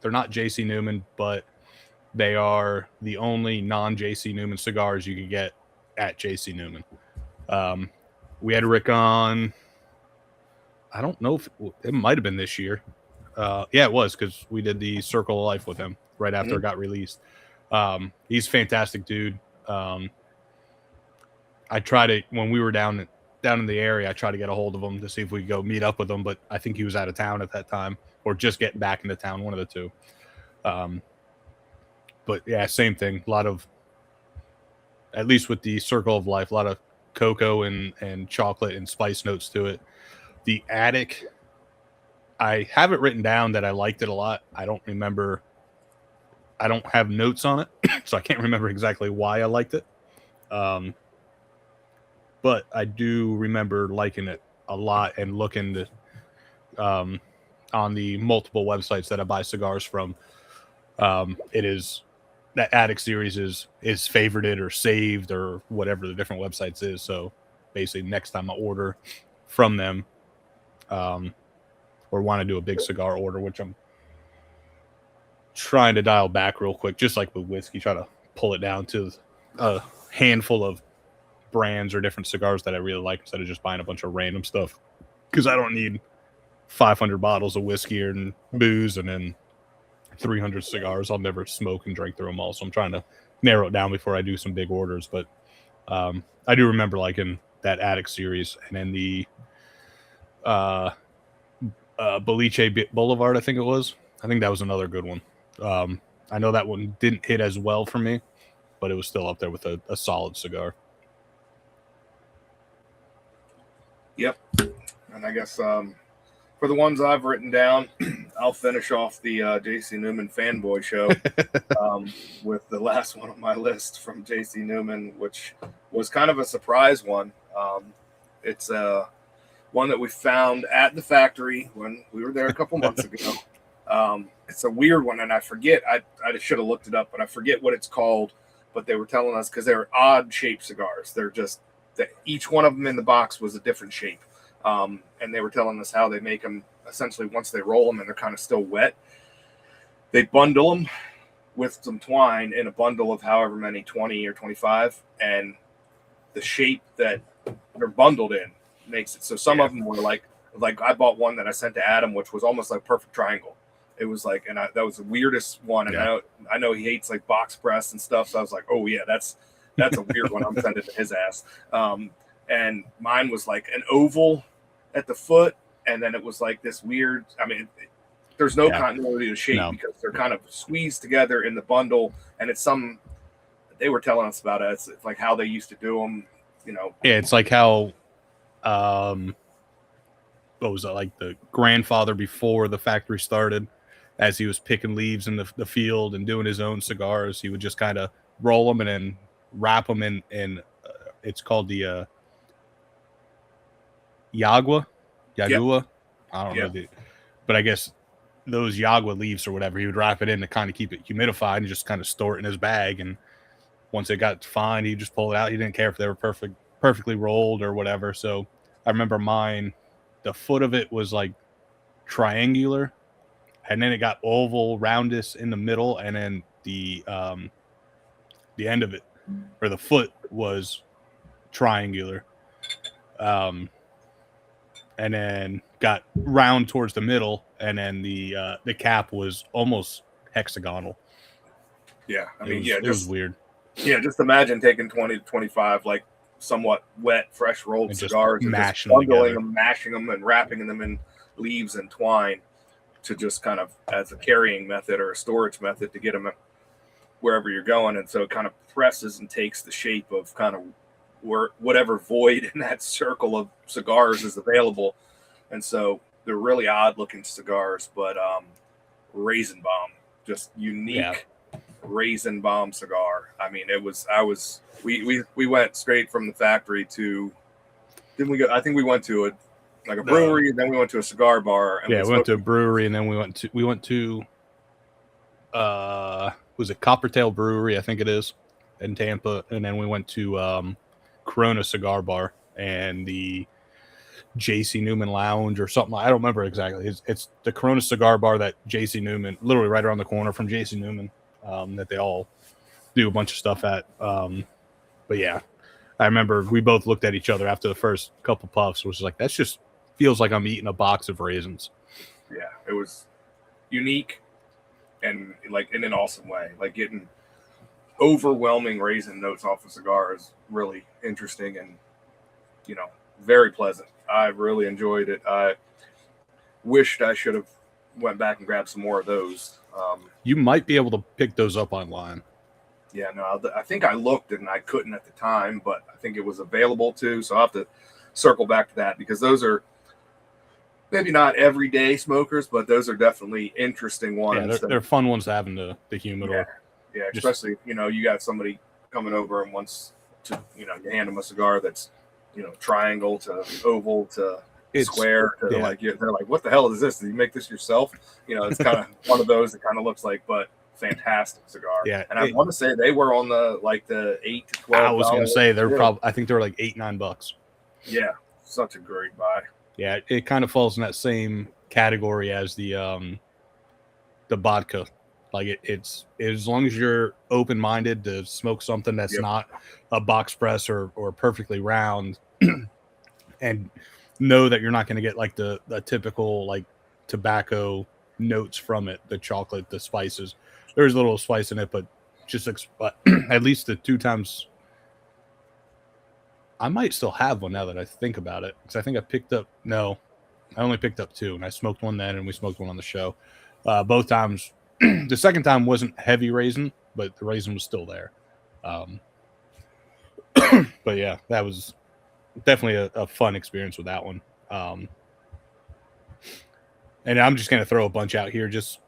JC Newman, but they are the only non-JC Newman cigars you could get at JC Newman. We had Rick on. I don't know if it might have been this year. Yeah, it was, because we did the Circle of Life with him right after it got released. He's a fantastic dude. I tried to, when we were down in the area, I tried to get a hold of him to see if we could go meet up with him, but I think he was out of town at that time, or just getting back into town, one of the two. But yeah, same thing. A lot of, at least with the Circle of Life, a lot of cocoa and chocolate and spice notes to it. The Attic, I have it written down that I liked it a lot. I don't remember. I don't have notes on it, so I can't remember exactly why I liked it. But I do remember liking it a lot and looking to, on the multiple websites that I buy cigars from. It is, that Attic series is favorited or saved or whatever the different websites is. So basically, next time I order from them, or want to do a big cigar order, which I'm trying to dial back real quick, just like with whiskey, try to pull it down to a handful of brands or different cigars that I really like instead of just buying a bunch of random stuff, because I don't need 500 bottles of whiskey and booze and then 300 cigars. I'll never smoke and drink through them all, so I'm trying to narrow it down before I do some big orders. But I do remember liking that Attic series, and then the Boliche Boulevard, I think it was. I think that was another good one. I know that one didn't hit as well for me, but it was still up there with a solid cigar. Yep. And I guess for the ones I've written down, I'll finish off the JC Newman fanboy show with the last one on my list from JC Newman, which was kind of a surprise one. It's one that we found at the factory when we were there a couple months ago. It's a weird one, and I forget. I should have looked it up, but I forget what it's called. But they were telling us, because they're odd shaped cigars. They're just that each one of them in the box was a different shape. And they were telling us how they make them. Essentially, once they roll them and they're kind of still wet, they bundle them with some twine in a bundle of however many, 20 or 25, and the shape that they're bundled in makes it so some of them were like I bought one that I sent to Adam, which was almost like perfect triangle. It was like, and that was the weirdest one. And I know he hates like box press and stuff, so I was like, oh yeah, that's a weird one. I'm sending to his ass. And mine was like an oval at the foot, and then it was like this weird. I mean, there's no continuity of shape because they're kind of squeezed together in the bundle, and it's some. They were telling us about it. It's like how they used to do them. You know. Yeah, it's like how. What was that, like the grandfather before the factory started, as he was picking leaves in the field and doing his own cigars, he would just kind of roll them and then wrap them in it's called the Yagua. I don't know, but I guess those Yagua leaves or whatever, he would wrap it in to kind of keep it humidified and just kind of store it in his bag. And once it got fine, he'd just pull it out. He didn't care if they were perfectly rolled or whatever. So I remember mine, the foot of it was like triangular, and then it got oval, roundest in the middle, and then the end of it, or the foot, was triangular, and then got round towards the middle, and then the cap was almost hexagonal. Yeah, I mean, it was weird. Yeah, just imagine taking 20 to 25 like somewhat wet, fresh rolled cigars and just bundling them, mashing them, and wrapping them in leaves and twine to just kind of as a carrying method or a storage method to get them wherever you're going. And so it kind of presses and takes the shape of kind of whatever void in that circle of cigars is available. And so they're really odd looking cigars, but raisin bomb, just unique raisin bomb cigar. I mean, we went straight from the factory to, didn't we go? I think we went to a brewery, and then we went to a cigar bar. And we went to a brewery, and then we went to was it Coppertail Brewery? I think it is, in Tampa. And then we went to Corona Cigar Bar and the JC Newman Lounge or something. I don't remember exactly. It's the Corona Cigar Bar that JC Newman, literally right around the corner from JC Newman, that they all do a bunch of stuff at. But yeah, I remember we both looked at each other after the first couple puffs, which was like, that's just feels like I'm eating a box of raisins. Yeah, it was unique and like in an awesome way. Like getting overwhelming raisin notes off a cigar is really interesting and, you know, very pleasant. I really enjoyed it. I wished I should have went back and grabbed some more of those. You might be able to pick those up online. Yeah, no, I think I looked and I couldn't at the time, but I think it was available too. So I'll have to circle back to that because those are maybe not everyday smokers, but those are definitely interesting ones. Yeah, they're fun ones to have in the humidor. Yeah, especially, you know, you got somebody coming over and wants to, you know, you hand them a cigar that's, you know, triangle to oval to square to like, they're like, what the hell is this? Did you make this yourself? You know, it's kind of one of those that kind of looks like, but fantastic cigar. Yeah, and I want to say they were on the 8 to 12. I was going to say they're probably. I think they were like $8-9. Yeah, such a great buy. Yeah, it kind of falls in that same category as the vodka. Like it's as long as you're open minded to smoke something that's not a box press or perfectly round, and know that you're not going to get like the typical like tobacco notes from it, the chocolate, the spices. There's a little spice in it, but just at least the 2 times. I might still have one now that I think about it, because I think I only picked up 2, and I smoked one then, and we smoked one on the show. Both times, the second time wasn't heavy raisin, but the raisin was still there. But yeah, that was definitely a fun experience with that one. And I'm just going to throw a bunch out here just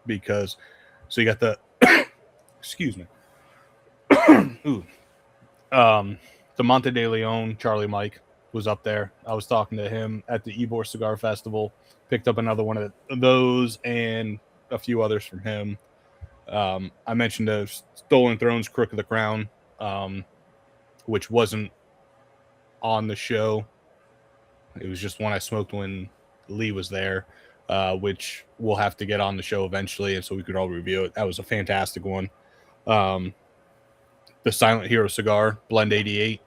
because. So you got the, excuse me. Ooh. The Monte de Leon, Charlie Mike was up there. I was talking to him at the Ybor Cigar Festival, picked up another one of those and a few others from him. I mentioned the Stolen Thrones Crook of the Crown, which wasn't on the show. It was just one I smoked when Lee was there, which we'll have to get on the show eventually, and so we could all review it. That was a fantastic one. The Silent Hero Cigar, Blend 88,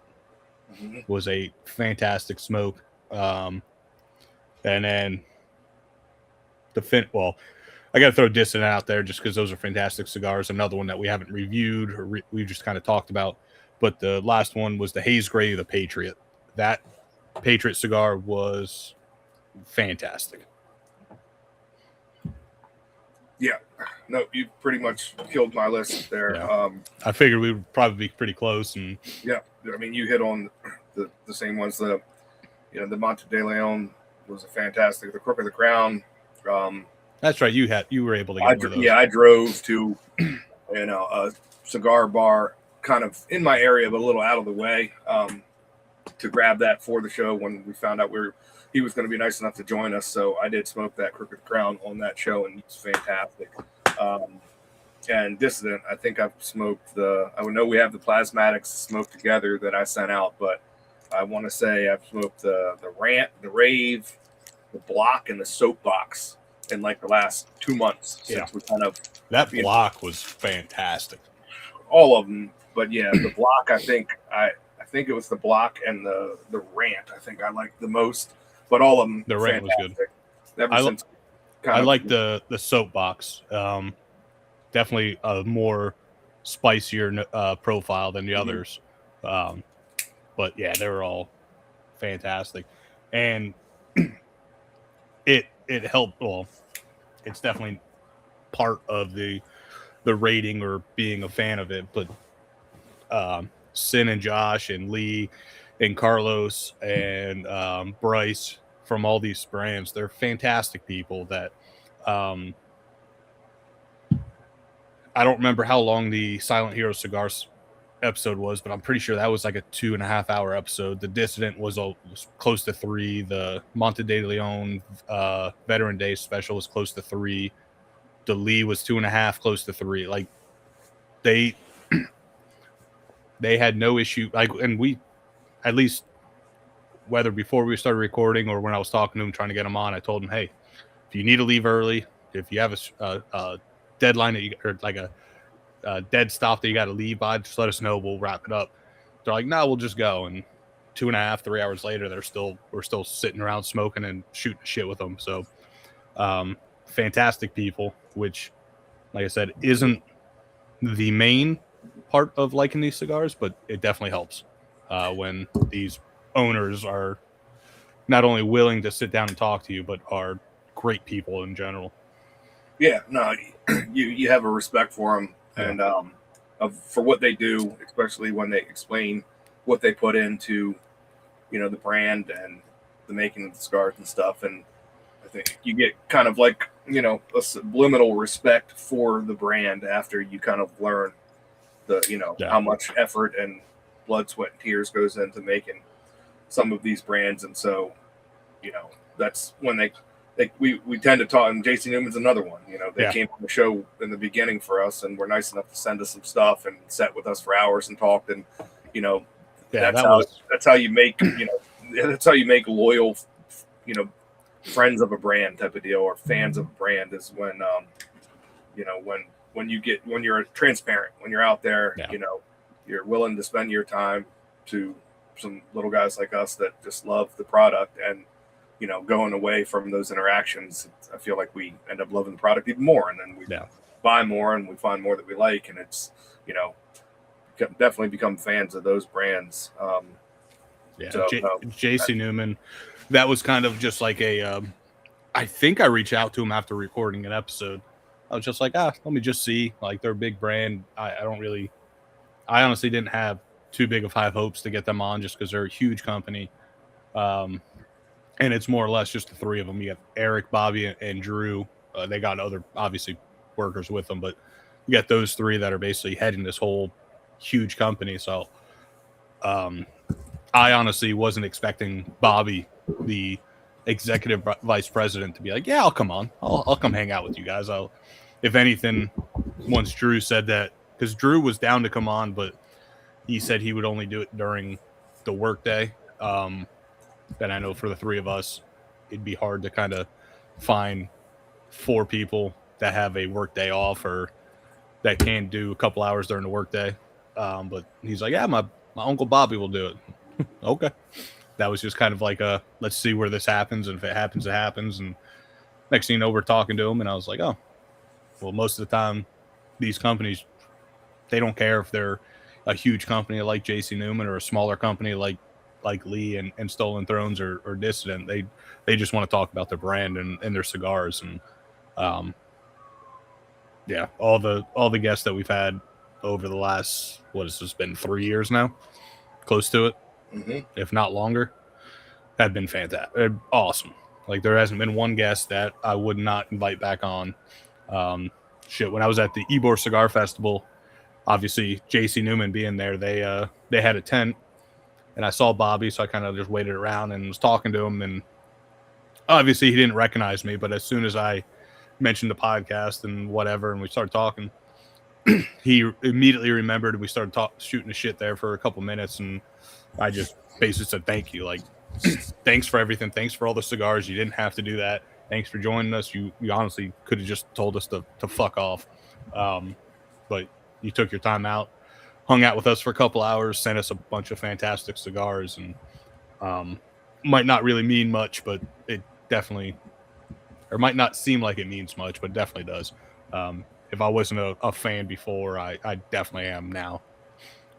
was a fantastic smoke. And then I got to throw Dissident out there just because those are fantastic cigars. Another one that we haven't reviewed or we just kind of talked about. But the last one was the Haze Gray, the Patriot. That Patriot cigar was fantastic. Yeah, no, you pretty much killed my list there. Yeah. I figured we would probably be pretty close, and yeah, I mean, you hit on the same ones. The Monte de Leon was a fantastic. The Crook of the Crown. That's right. You were able to get one of those. Yeah, I drove to a cigar bar kind of in my area, but a little out of the way, to grab that for the show when we found out he was going to be nice enough to join us. So I did smoke that Crooked Crown on that show, and it's fantastic. And Dissident, I think I've smoked I know we have the Plasmatics smoked together that I sent out, but I want to say I've smoked the Rant, the Rave, the Block, and the Soapbox in like the last 2 months. Since we kind of that Block was fantastic. All of them, but yeah, the Block. I think it was the Block and the Rant. I think I liked the most. But all of them, the Rant was good. I like the Soapbox. Definitely a more spicier profile than the others. But yeah, they were all fantastic, and it helped. Well, it's definitely part of the rating or being a fan of it. But Sin and Josh and Lee and Carlos and Bryce from all these brands, they're fantastic people that I don't remember how long the Silent Hero Cigars episode was, but I'm pretty sure that was like a 2.5 hour episode. The Dissident was close to 3. The Monte de Leon Veteran Day special was close to 3. The Lee was 2.5, close to 3. Like they had no issue. Like, and we, at least whether before we started recording or when I was talking to him, trying to get him on, I told him, hey, if you need to leave early, if you have a deadline that or like a dead stop that you got to leave by, just let us know. We'll wrap it up. They're like, no, we'll just go. And 2.5, 3 hours later, we're still sitting around smoking and shooting shit with them. So, fantastic people, which, like I said, isn't the main part of liking these cigars, but it definitely helps when these owners are not only willing to sit down and talk to you, but are great people in general. Yeah, no, you have a respect for them, and for what they do, especially when they explain what they put into, the brand and the making of the cigars and stuff. And I think you get kind of like, a subliminal respect for the brand after you kind of learn how much effort and blood, sweat, and tears goes into making some of these brands. And so, that's when we tend to talk, and JC Newman's another one. They came on the show in the beginning for us and were nice enough to send us some stuff and sat with us for hours and talked. And, that's how you make, that's how you make loyal, friends of a brand type of deal, or fans of a brand, is when, when you're transparent, when you're out there, you're willing to spend your time to some little guys like us that just love the product, and, going away from those interactions, I feel like we end up loving the product even more, and then we buy more and we find more that we like, and it's, definitely become fans of those brands. JC Newman, that was kind of just like I think I reached out to him after recording an episode. I was just like, let me just see, like, they're a big brand. I honestly didn't have too big of high hopes to get them on, just because they're a huge company. And it's more or less just the three of them. You have Eric, Bobby, and Drew. They got other, obviously, workers with them, but you got those three that are basically heading this whole huge company. So I honestly wasn't expecting Bobby, the executive vice president, to be like, yeah, I'll come on. I'll come hang out with you guys. If anything, once Drew said that, because Drew was down to come on, but he said he would only do it during the workday. Then I know for the three of us, it'd be hard to kind of find 4 people that have a work day off or that can do a couple hours during the workday. But he's like, yeah, my Uncle Bobby will do it. Okay. That was just kind of like let's see where this happens. And if it happens, it happens. And next thing you know, we're talking to him, and I was like, oh, well, most of the time, these companies, they don't care if they're a huge company like JC Newman or a smaller company like Lee and Stolen Thrones or Dissident. They just want to talk about their brand and their cigars. And all the guests that we've had over the last, what has this been, 3 years now, close to it, if not longer, have been fantastic. They're awesome. Like, there hasn't been one guest that I would not invite back on. When I was at the Ybor Cigar Festival, obviously JC Newman being there, they had a tent, and I saw Bobby, so I kind of just waited around and was talking to him. And obviously he didn't recognize me, but as soon as I mentioned the podcast and whatever, and we started talking, he immediately remembered, and we started shooting the shit there for a couple minutes. And I just basically said, thank you. Like, thanks for everything. Thanks for all the cigars. You didn't have to do that. Thanks for joining us. You honestly could have just told us to fuck off. But you took your time out, hung out with us for a couple hours, sent us a bunch of fantastic cigars, and might not really mean much, but it definitely, or might not seem like it means much, but definitely does. If I wasn't a fan before, I definitely am now,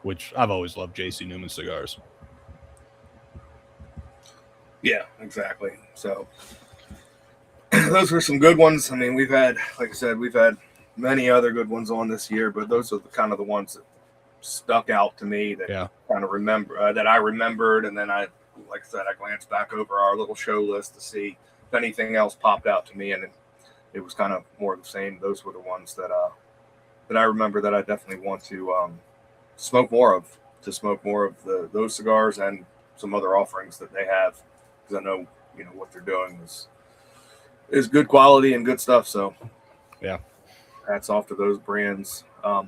which I've always loved JC Newman cigars. Yeah, exactly. So those were some good ones. I mean, we've had, like I said, we've had many other good ones on this year, but those are kind of the ones that stuck out to me that kind of that I remembered. And then like I said, I glanced back over our little show list to see if anything else popped out to me, and it was kind of more of the same. Those were the ones that I remember that I definitely want to smoke more of those cigars and some other offerings that they have, because I know what they're doing is good quality and good stuff. So hats off to those brands.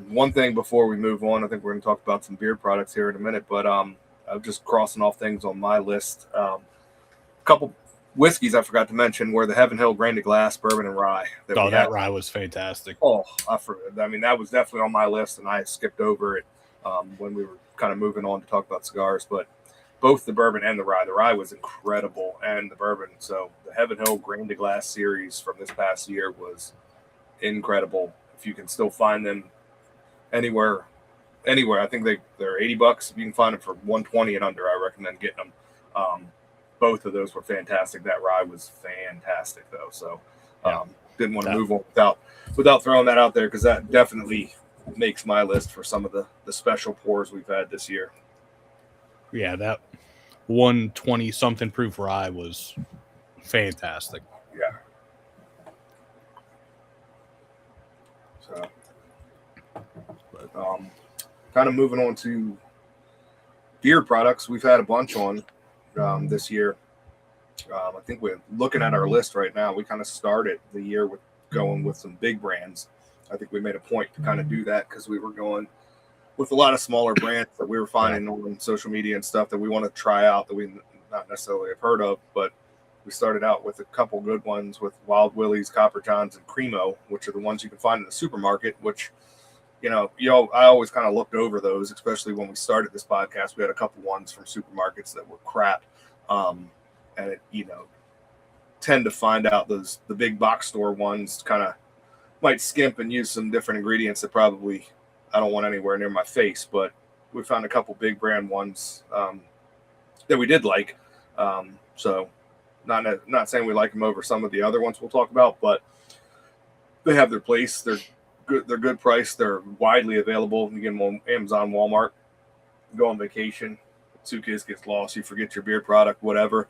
One thing before we move on, I think we're going to talk about some beer products here in a minute, but I'm just crossing off things on my list. A couple whiskeys I forgot to mention were the Heaven Hill Grain to Glass Bourbon and Rye. That rye was fantastic. Oh, I mean, that was definitely on my list, and I skipped over it when we were kind of moving on to talk about cigars. But both the bourbon and the rye was incredible, and the bourbon. So the Heaven Hill Grain to Glass series from this past year was incredible. If you can still find them anywhere, I think they're $80. If you can find them for $120 and under, I recommend getting them. Both of those were fantastic. That rye was fantastic, though. So didn't want to move on without throwing that out there, because that definitely makes my list for some of the special pours we've had this year. Yeah, that 120 something proof rye was fantastic. Yeah. So, but kind of moving on to beer products, we've had a bunch on this year. I think we're looking at our list right now. We kind of started the year with going with some big brands. I think we made a point to kind of do that because we were going with a lot of smaller brands that we were finding on social media and stuff that we want to try out that we not necessarily have heard of. But we started out with a couple good ones with Wild Willie's, Copper Johns, and Cremo, which are the ones you can find in the supermarket, which, I always kind of looked over those, especially when we started this podcast. We had a couple ones from supermarkets that were crap. And it, tend to find out the big box store ones kind of might skimp and use some different ingredients that probably I don't want anywhere near my face. But we found a couple big brand ones that we did like. So not saying we like them over some of the other ones we'll talk about, but they have their place. They're good. They're good price. They're widely available. You get them on Amazon, Walmart. Go on vacation, suitcase gets lost, you forget your beer product, whatever.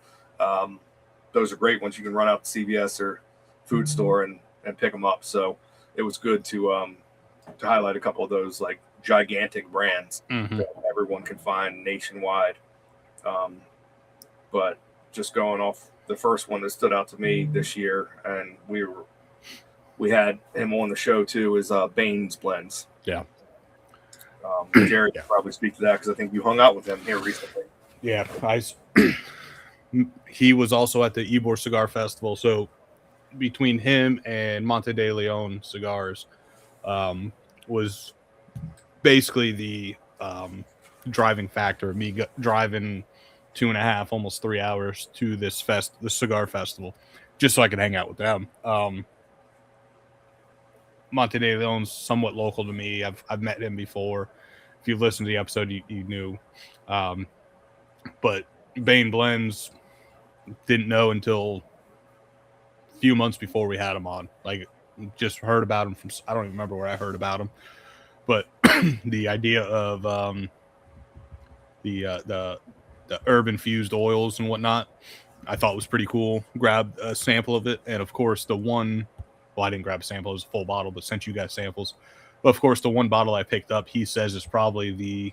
Those are great ones you can run out to CVS or food store and pick them up. So it was good to highlight a couple of those like gigantic brands that everyone can find nationwide. But just going off the first one that stood out to me this year, and we had him on the show too, is Baines Blends. Yeah. Jerry can probably speak to that because I think you hung out with him here recently. Yeah, he was also at the Ybor Cigar Festival. So between him and Monte de Leon Cigars was basically the driving factor of me driving 2.5, almost 3 hours to the cigar festival, just so I could hang out with them. Monte de Leon's somewhat local to me. I've met him before. If you've listened to the episode, you knew. But Bain Blends didn't know until a few months before we had him on. Like, just heard about him from, I don't even remember where I heard about him. But the idea of the herb infused oils and whatnot, I thought was pretty cool. Grabbed a sample of it, and of course the one. Well, I didn't grab a sample; it was a full bottle, but sent you guys samples. But of course, the one bottle I picked up, he says, is probably the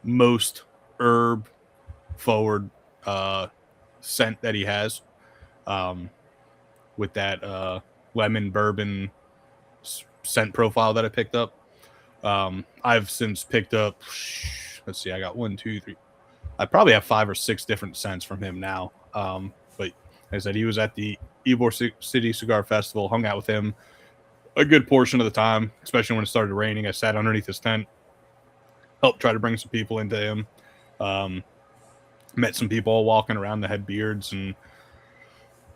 most herb forward scent that he has, with that lemon bourbon scent profile that I picked up. I've since picked up, let's see, I got 1, 2, 3. I probably have 5 or 6 different scents from him now. But like I said, he was at the Ybor City Cigar Festival, hung out with him a good portion of the time, especially when it started raining. I sat underneath his tent, helped try to bring some people into him. Met some people walking around that had beards and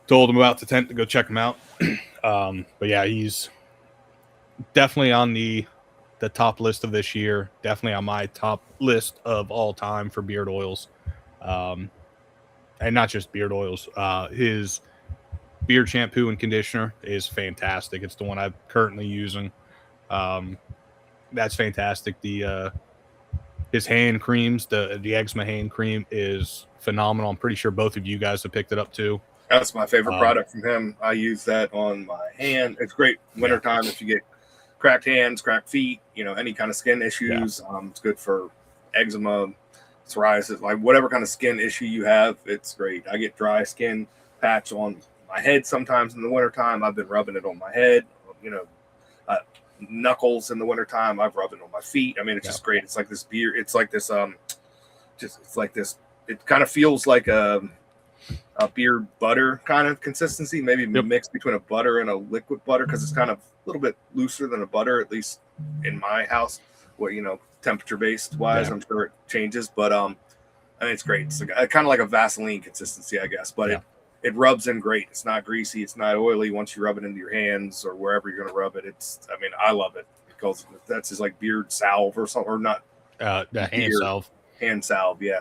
told them about the tent to go check him out. But yeah, he's definitely on the top list of this year. Definitely on my top list of all time for beard oils. And not just beard oils. His beard shampoo and conditioner is fantastic. It's the one I'm currently using. That's fantastic. His hand creams, the eczema hand cream is phenomenal. I'm pretty sure both of you guys have picked it up too. That's my favorite product from him. I use that on my hand. It's great wintertime if you get cracked hands, cracked feet, any kind of skin issues. It's good for eczema, psoriasis, like whatever kind of skin issue you have, it's great. I get dry skin patch on my head sometimes in the wintertime. I've been rubbing it on my head. knuckles in the wintertime. I've rubbed it on my feet. I mean, it's just great. It's like this beer. It's like this it kind of feels like a beer butter kind of consistency, maybe mixed between a butter and a liquid butter, because it's kind of a little bit looser than a butter, at least in my house. What, temperature based wise, I'm sure it changes, but I mean, it's great. It's like, kind of like a Vaseline consistency, I guess, but it rubs in great. It's not greasy, it's not oily. Once you rub it into your hands or wherever you're going to rub it, I love it, because that's just like beard salve or something, or not hand salve, yeah.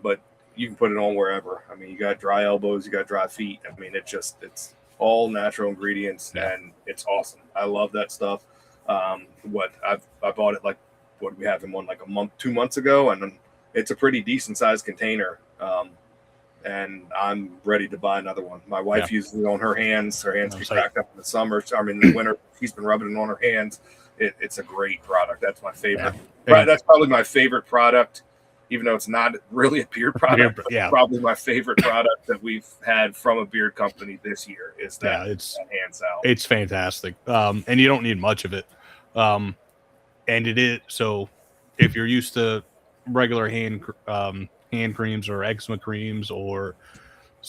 But you can put it on wherever. I mean, you got dry elbows, you got dry feet. I mean, it's all natural ingredients, and it's awesome. I love that stuff. I bought it, like, what we have in one like 2 months ago, and it's a pretty decent sized container. And I'm ready to buy another one. My wife uses it on her hands. Her hands get cracked up in the summer. I mean, in the winter, she's been rubbing it on her hands. It's a great product. That's my favorite. Right, that's probably my favorite product, even though it's not really a beard product. Probably my favorite product that we've had from a beard company this year is that hand salve. It's fantastic, and you don't need much of it. And it is, so if you're used to regular hand creams or eczema creams or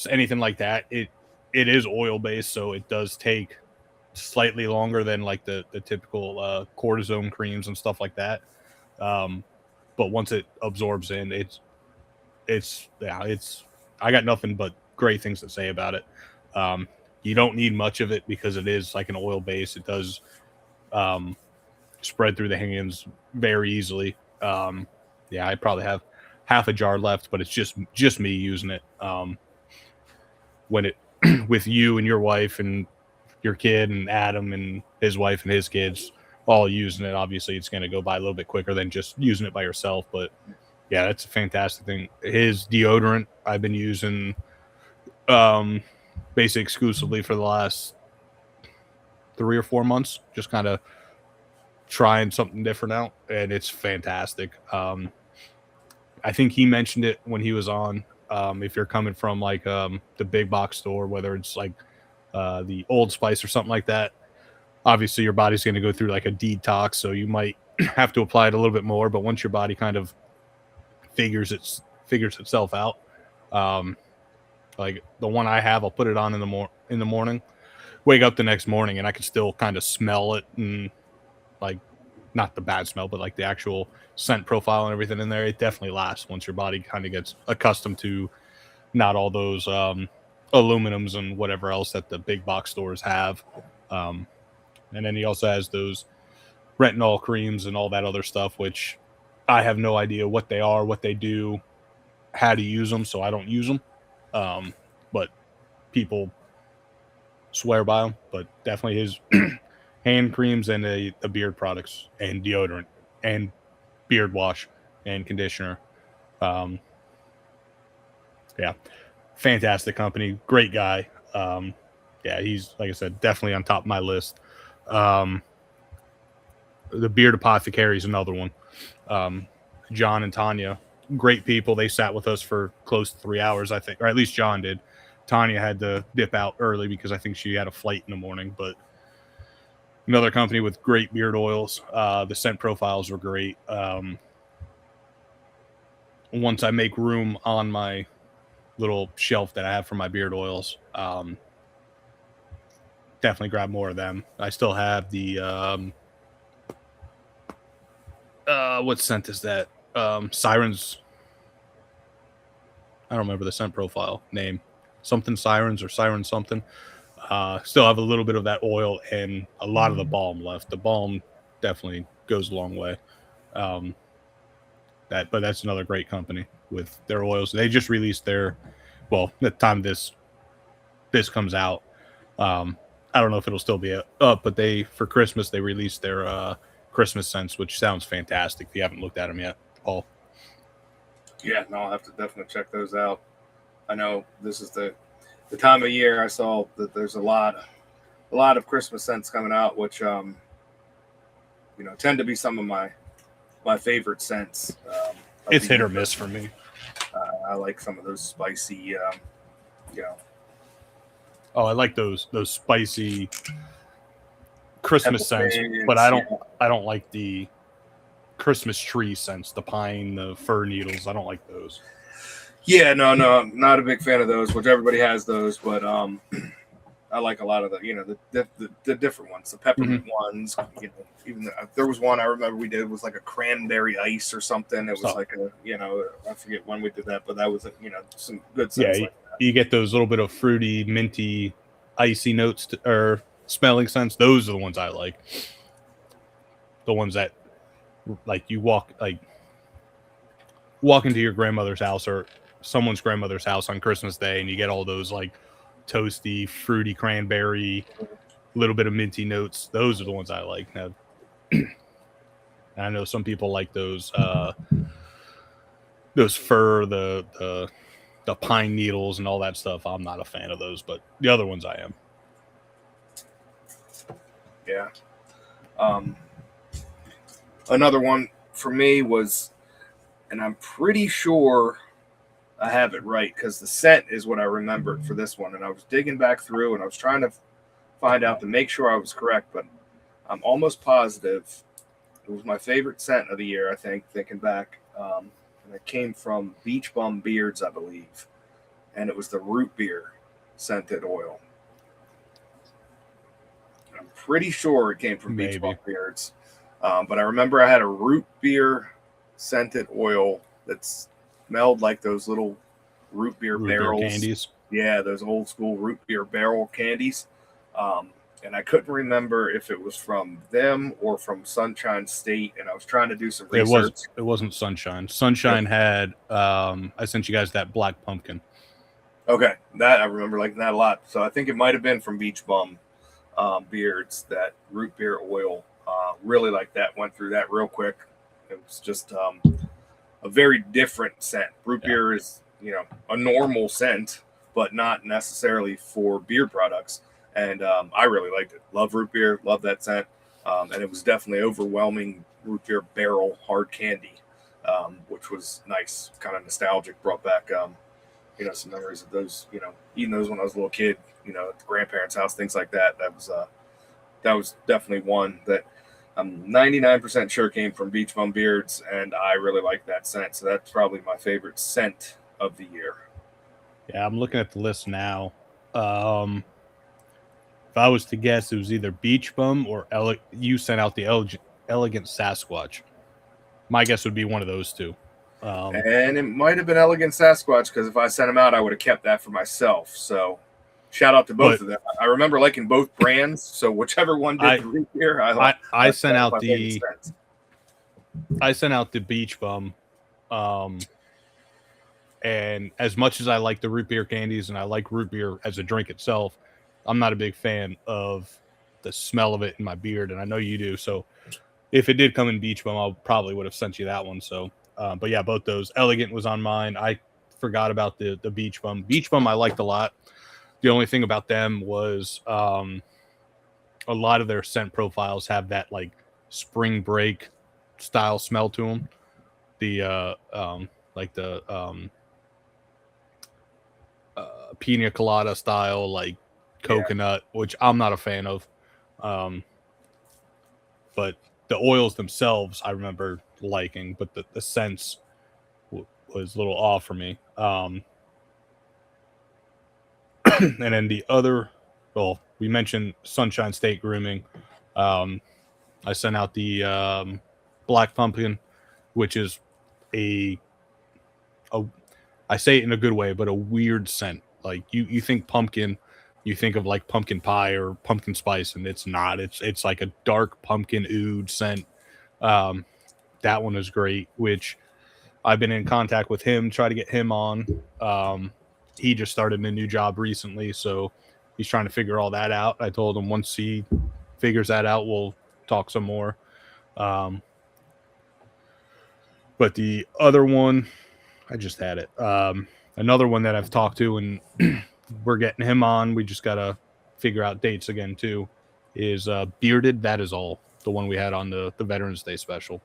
anything like that, it is oil based, so it does take slightly longer than like the typical cortisone creams and stuff like that. But once it absorbs in, it's I got nothing but great things to say about it. You don't need much of it because it is like an oil base. It does spread through the hands very easily. I probably have half a jar left, but it's just me using it. When it with you and your wife and your kid and Adam and his wife and his kids all using it, obviously it's going to go by a little bit quicker than just using it by yourself. But yeah, that's a fantastic thing. His deodorant I've been using basically exclusively for the last 3 or 4 months, just kind of trying something different out, and it's fantastic. I think he mentioned it when he was on. If you're coming from like the big box store, whether it's like the Old Spice or something like that, obviously your body's going to go through like a detox, so you might have to apply it a little bit more. But once your body kind of figures itself out, like the one I have, I'll put it on in the morning, wake up the next morning, and I can still kind of smell it, and like not the bad smell, but like the actual scent profile and everything in there. It definitely lasts once your body kind of gets accustomed to not all those aluminums and whatever else that the big box stores have. And then he also has those retinol creams and all that other stuff, which I have no idea what they are, what they do, how to use them, so I don't use them. But people swear by them. But definitely his hand creams and the beard products and deodorant and beard wash and conditioner. Fantastic company, great guy. He's, like I said, definitely on top of my list. The Beard Apothecary is another one. John and Tanya, great people. They sat with us for close to 3 hours, I think, or at least John did. Tanya had to dip out early because I think she had a flight in the morning, but another company with great beard oils. The scent profiles were great. Once I make room on my little shelf that I have for my beard oils, definitely grab more of them. I still have the what scent is that? Sirens. I don't remember the scent profile name. Something Sirens or Siren something. Still have a little bit of that oil and a lot of the balm left. The balm definitely goes a long way. But that's another great company with their oils. They just released the time this comes out, I don't know if it'll still be up, but for Christmas they released their Christmas scents, which sounds fantastic. If you haven't looked at them yet, Paul. Yeah, no, I'll have to definitely check those out. I know this is the time of year I saw that there's a lot of Christmas scents coming out, which tend to be some of my favorite scents. It's hit or miss for me. I like some of those spicy, Oh, I like those spicy Christmas scents, Peppermint, but I yeah. don't like the Christmas tree scents, the pine, the fir needles. I don't like those. Yeah, no, I'm not a big fan of those, which everybody has those, but I like a lot of the different ones, the peppermint ones. Even there was one I remember we did was like a cranberry ice or something. It was like a I forget when we did that, but that was some good scents. Yeah, like that. you get those little bit of fruity, minty, icy notes or smelling scents. Those are the ones I like. The ones that like you walk into your grandmother's house or someone's grandmother's house on Christmas Day, and you get all those like toasty, fruity cranberry, little bit of minty notes. Those are the ones I like. Now, I know some people like those fir, the pine needles and all that stuff. I'm not a fan of those, but the other ones I am. Yeah. Another one for me was, and I'm pretty sure I have it right because the scent is what I remembered for this one. And I was digging back through and I was trying to find out to make sure I was correct, but I'm almost positive it was my favorite scent of the year, I think, thinking back. And it came from Beach Bum Beards, I believe. And it was the root beer scented oil. I'm pretty sure it came from Beach Bum Beards. But I remember I had a root beer scented oil that smelled like those little root beer barrels. Candies. Yeah, those old school root beer barrel candies. And I couldn't remember if it was from them or from Sunshine State. And I was trying to do some research. It wasn't Sunshine. Sunshine had, I sent you guys that black pumpkin. Okay, that I remember liking that a lot. So I think it might have been from Beach Bum Beards, that root beer oil. Really like that. Went through that real quick. It was just a very different scent. Root beer is, a normal scent, but not necessarily for beard products. And I really liked it. Love root beer. Love that scent. And it was definitely overwhelming root beer barrel hard candy, which was nice, kind of nostalgic. Brought back, some memories of those, eating those when I was a little kid, at the grandparents' house, things like that. That was definitely one that I'm 99% sure came from Beach Bum Beards, and I really like that scent. So that's probably my favorite scent of the year. Yeah, I'm looking at the list now. If I was to guess, it was either Beach Bum or you sent out the Elegant Sasquatch. My guess would be one of those two. And it might have been Elegant Sasquatch, because if I sent them out, I would have kept that for myself. So shout out to both of them. I remember liking both brands, so whichever one did the root beer, I sent out the Beach Bum. And as much as I like the root beer candies and I like root beer as a drink itself, I'm not a big fan of the smell of it in my beard, and I know you do. So if it did come in Beach Bum, I probably would have sent you that one. So, but yeah, both those. Elegant was on mine. I forgot about the Beach Bum. Beach Bum I liked a lot. The only thing about them was a lot of their scent profiles have that like spring break style smell to them. The pina colada style, like coconut, which I'm not a fan of. But the oils themselves I remember liking, but the scents was a little off for me. And then the other, we mentioned Sunshine State Grooming. I sent out the Black Pumpkin, which is I say it in a good way, but a weird scent. Like you think pumpkin, you think of like pumpkin pie or pumpkin spice, and it's not. It's like a dark pumpkin oud scent. That one is great, which I've been in contact with him, try to get him on. He just started a new job recently, so he's trying to figure all that out. I told him once he figures that out, we'll talk some more. But the other one, I just had it. Another one that I've talked to, and we're getting him on. We just got to figure out dates again, too, is Bearded. That is all. The one we had on the Veterans Day special.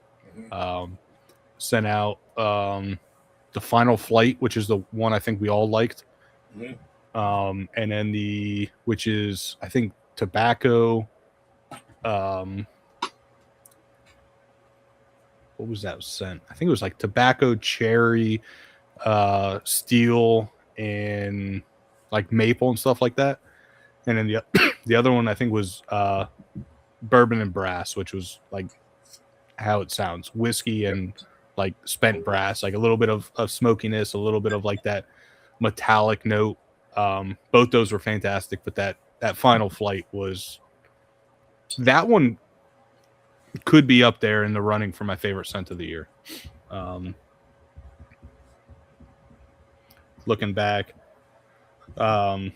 Sent out the Final Flight, which is the one I think we all liked. And then which is, I think, tobacco, what was that scent? I think it was like tobacco, cherry, steel, and like maple and stuff like that. And then the other one I think was bourbon and brass, which was like how it sounds, whiskey and like spent brass, like a little bit of smokiness, a little bit of like that metallic note. Both those were fantastic, but that final flight was, that one could be up there in the running for my favorite scent of the year. Looking back, the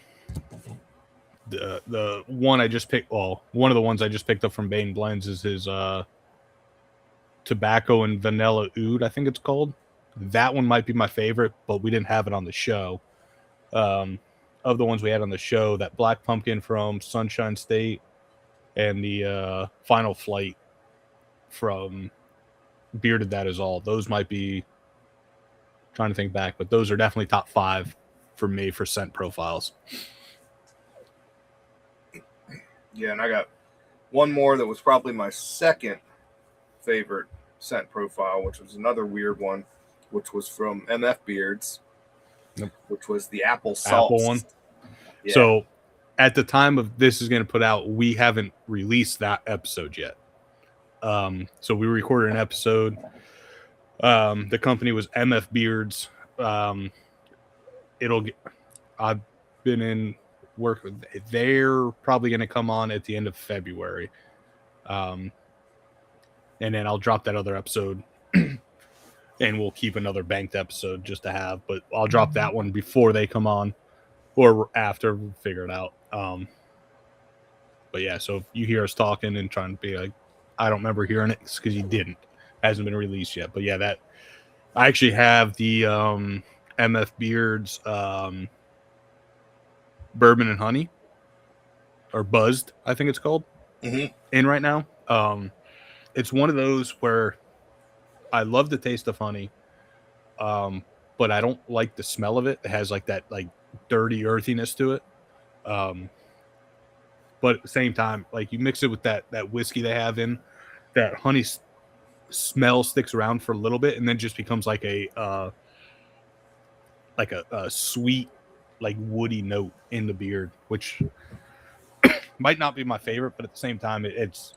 one I just picked, well, one of the ones I just picked up from Bain Blends is his tobacco and vanilla oud, I think it's called. That one might be my favorite, but we didn't have it on the show. Of the ones we had on the show, that black pumpkin from Sunshine State and the final flight from Bearded That Is All, those might be, trying to think back, but those are definitely top 5 for me for scent profiles. Yeah, and I got one more that was probably my second favorite scent profile, which was another weird one, which was from MF Beards, which was the apple salt one. Yeah. So at the time of this is going to put out, we haven't released that episode yet. So we recorded an episode. The company was MF Beards. I've been in work with, they're probably going to come on at the end of February. And then I'll drop that other episode and we'll keep another banked episode just to have, but I'll drop that one before they come on or after, we'll figure it out. But yeah, so if you hear us talking and trying to be like, I don't remember hearing it, it's because you didn't. It hasn't been released yet. But yeah, that I actually have the MF Beards Bourbon and Honey, or Buzzed, I think it's called, in right now. It's one of those where I love the taste of honey, but I don't like the smell of it. It has like that like dirty earthiness to it. But at the same time, like you mix it with that whiskey they have in, that honey smell sticks around for a little bit and then just becomes like a sweet, like woody note in the beard, which might not be my favorite, but at the same time it's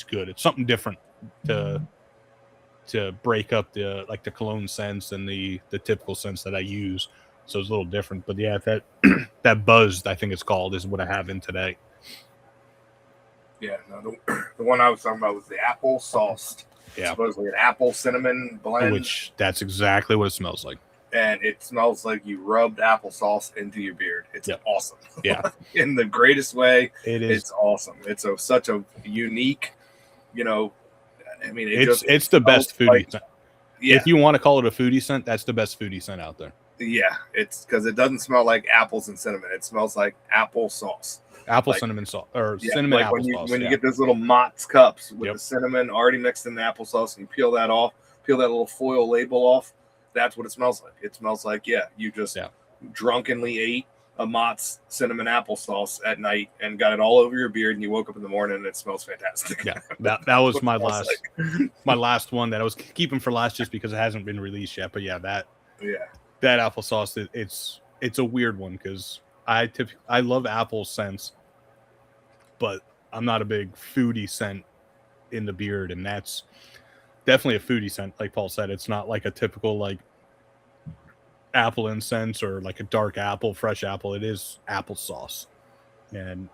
good. It's something different to break up the cologne scents and the typical scents that I use. So it's a little different. But yeah, that Buzzed, I think it's called, is what I have in today. Yeah, no, the one I was talking about was the apple sauced. Yeah, supposedly an apple cinnamon blend. Which that's exactly what it smells like. And it smells like you rubbed applesauce into your beard. It's awesome. Yeah, in the greatest way. It is. It's awesome. It's such a unique, I mean, it's the best foodie scent. Yeah. If you want to call it a foodie scent, that's the best foodie scent out there. Yeah, it's because it doesn't smell like apples and cinnamon. It smells like applesauce. Cinnamon salt or cinnamon like applesauce. When you get those little Mott's cups with the cinnamon already mixed in the applesauce, and you peel that little foil label off, that's what it smells like. It smells like, you just drunkenly ate a Mott's cinnamon applesauce at night and got it all over your beard, and you woke up in the morning and it smells fantastic. Yeah, that was my last my last one that I was keeping for last just because it hasn't been released yet. But that applesauce, it's a weird one because I love apple scents, but I'm not a big foodie scent in the beard, and that's definitely a foodie scent. Like Paul said, it's not like a typical like apple incense or like a dark apple, fresh apple. It is applesauce. And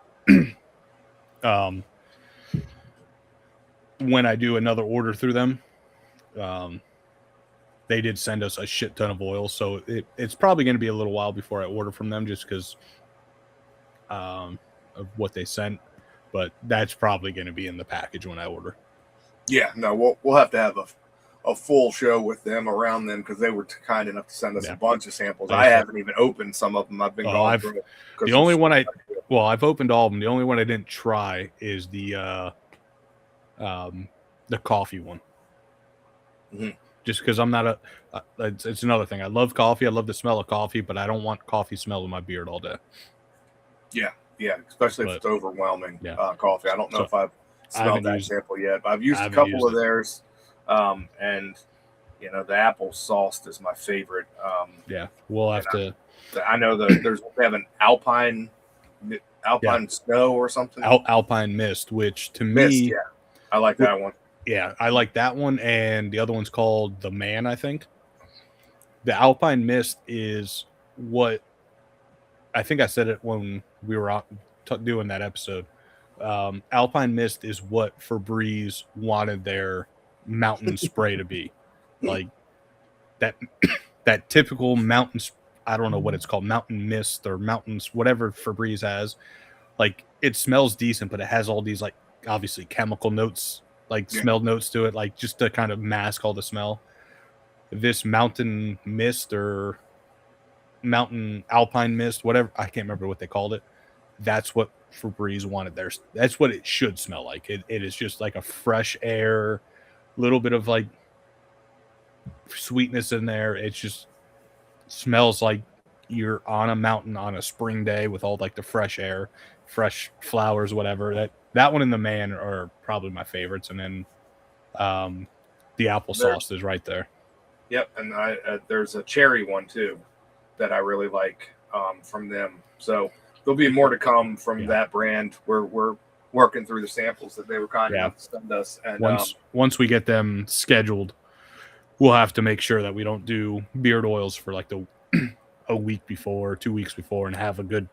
when I do another order through them, they did send us a shit ton of oil, so it's probably going to be a little while before I order from them just because of what they sent. But that's probably going to be in the package when I order. Yeah, no, we'll have to have a full show with them around them because they were kind enough to send us a bunch of samples. I haven't even opened some of them. I've been going through it. The only one I've opened all of them. The only one I didn't try is the coffee one. Mm-hmm. Just because I'm not it's another thing. I love coffee. I love the smell of coffee, but I don't want coffee smell in my beard all day. Yeah, especially if it's overwhelming coffee. I don't know if I've smelled that sample yet. But I've used a couple of theirs, and the apple sauce is my favorite. Yeah, we'll have to. I know they have an Alpine Snow or something. Alpine Mist, which to me, yeah, I like that one. Yeah, I like that one, and the other one's called the Man, I think. The Alpine Mist is what I think I said it when we were doing that episode. Alpine Mist is what Febreze wanted their mountain spray to be, like that typical mountain. I don't know what it's called, mountain mist or mountains, whatever Febreze has. Like, it smells decent, but it has all these, like, obviously chemical notes, like smell notes to it, like just to kind of mask all the smell. This mountain mist or mountain alpine mist, whatever, I can't remember what they called it. That's what Febreze wanted there. That's what it should smell like. It is just like a fresh air, little bit of like sweetness in there. It just smells like you're on a mountain on a spring day with all like the fresh air, fresh flowers, whatever. That one and the Man are probably my favorites, and then the applesauce is right there. Yep, and there's a cherry one too that I really like from them. So there'll be more to come from that brand. We're working through the samples that they were kind enough to send us. And once we get them scheduled, we'll have to make sure that we don't do beard oils for like a week before, 2 weeks before, and have a good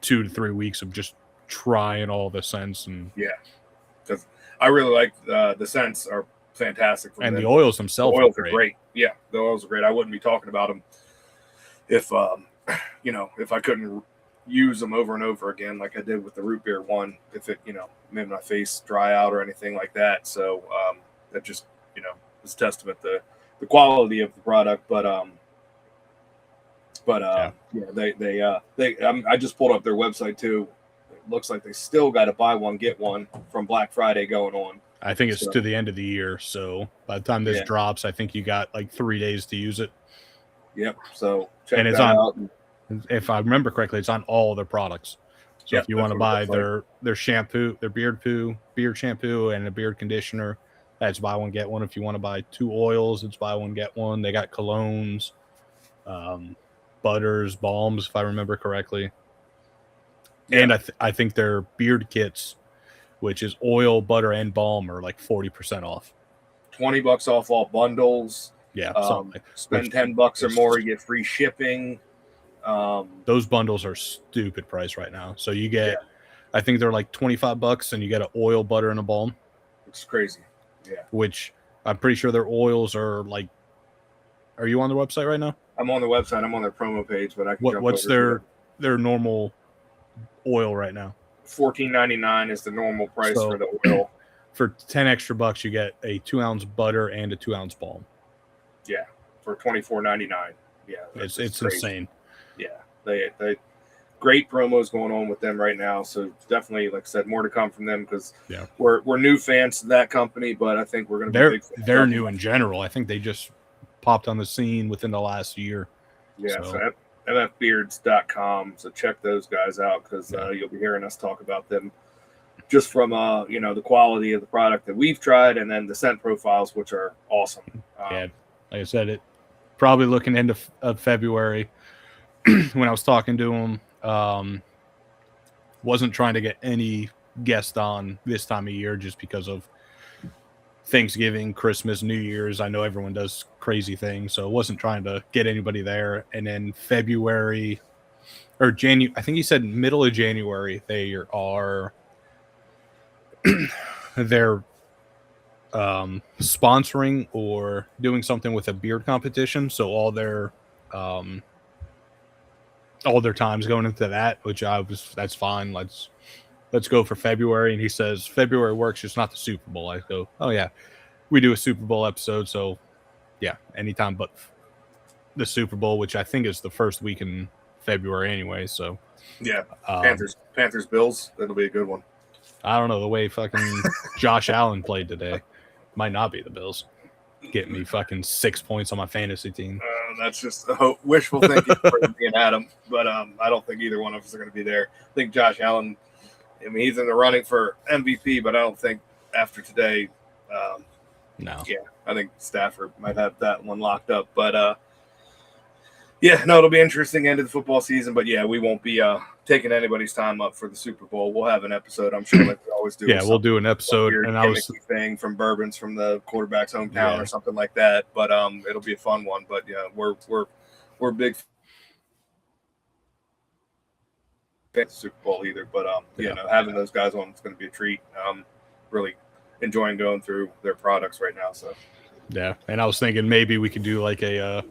2 to 3 weeks of just trying all the scents. And because I really like the scents are fantastic. And the oils themselves are great. Yeah, the oils are great. I wouldn't be talking about them if if I couldn't use them over and over again like I did with the root beer one, if it made my face dry out or anything like that. So that just is a testament to the quality of the product. But I just pulled up their website too. It looks like they still got a buy one get one from Black Friday going on. I think it's to the end of the year, so by the time this drops, I think you got like 3 days to use it. Yep. So check and it's that on out. If I remember correctly, it's on all their products. So if you want to buy their shampoo, their beard shampoo, and a beard conditioner, that's buy one get one. If you want to buy 2 oils, it's buy one get one. They got colognes, butters, balms, if I remember correctly. Yeah. And I think their beard kits, which is oil, butter, and balm, are like 40% off. $20 off all bundles. Yeah. Spend $10 or more, you get free shipping. Those bundles are stupid price right now. So you get, I think they're like $25, and you get an oil, butter, and a balm. It's crazy. Yeah. Which I'm pretty sure their oils are like. Are you on their website right now? I'm on the website. I'm on their promo page, but I can. What's their normal oil right now? $14.99 is the normal price for the oil. For $10 extra, you get a 2-ounce butter and a 2-ounce balm. Yeah, for $24.99. Yeah, it's insane. Yeah, they great promos going on with them right now. So definitely, like I said, more to come from them because we're new fans to that company, but I think we're going to be big fans. They're new in general. I think they just popped on the scene within the last year. Yeah, so mfbeards.com. So check those guys out because you'll be hearing us talk about them just from the quality of the product that we've tried, and then the scent profiles, which are awesome. Like I said, it probably looking into of February when I was talking to him. Wasn't trying to get any guest on this time of year just because of Thanksgiving, Christmas, New Year's. I know everyone does crazy things, so I wasn't trying to get anybody there. And then February or January, I think he said middle of January, they are they're sponsoring or doing something with a beard competition. So all their time's going into that, which that's fine. Let's go for February. And he says February works, just not the Super Bowl. I go, oh yeah, we do a Super Bowl episode. So yeah, anytime but the Super Bowl, which I think is the first week in February anyway. So yeah, Panthers, Bills. That'll be a good one. I don't know, the way fucking Josh Allen played today might not be the Bills. Get me fucking 6 points on my fantasy team. That's just wishful thinking for me and Adam. But I don't think either one of us are going to be there. I think Josh Allen I mean, he's in the running for MVP, but I don't think after today. No. Yeah, I think Stafford might have that one locked up. But yeah, no, it'll be interesting end of the football season. But yeah, we won't be taking anybody's time up for the Super Bowl. We'll have an episode, I'm sure, like we always do. Yeah, we'll do an episode, and I was thing from Bourbon's from the quarterback's hometown or something like that. But it'll be a fun one. But yeah, we're big fans of the Super Bowl either. But having those guys on, it's going to be a treat. Really enjoying going through their products right now. So yeah, and I was thinking maybe we could do like a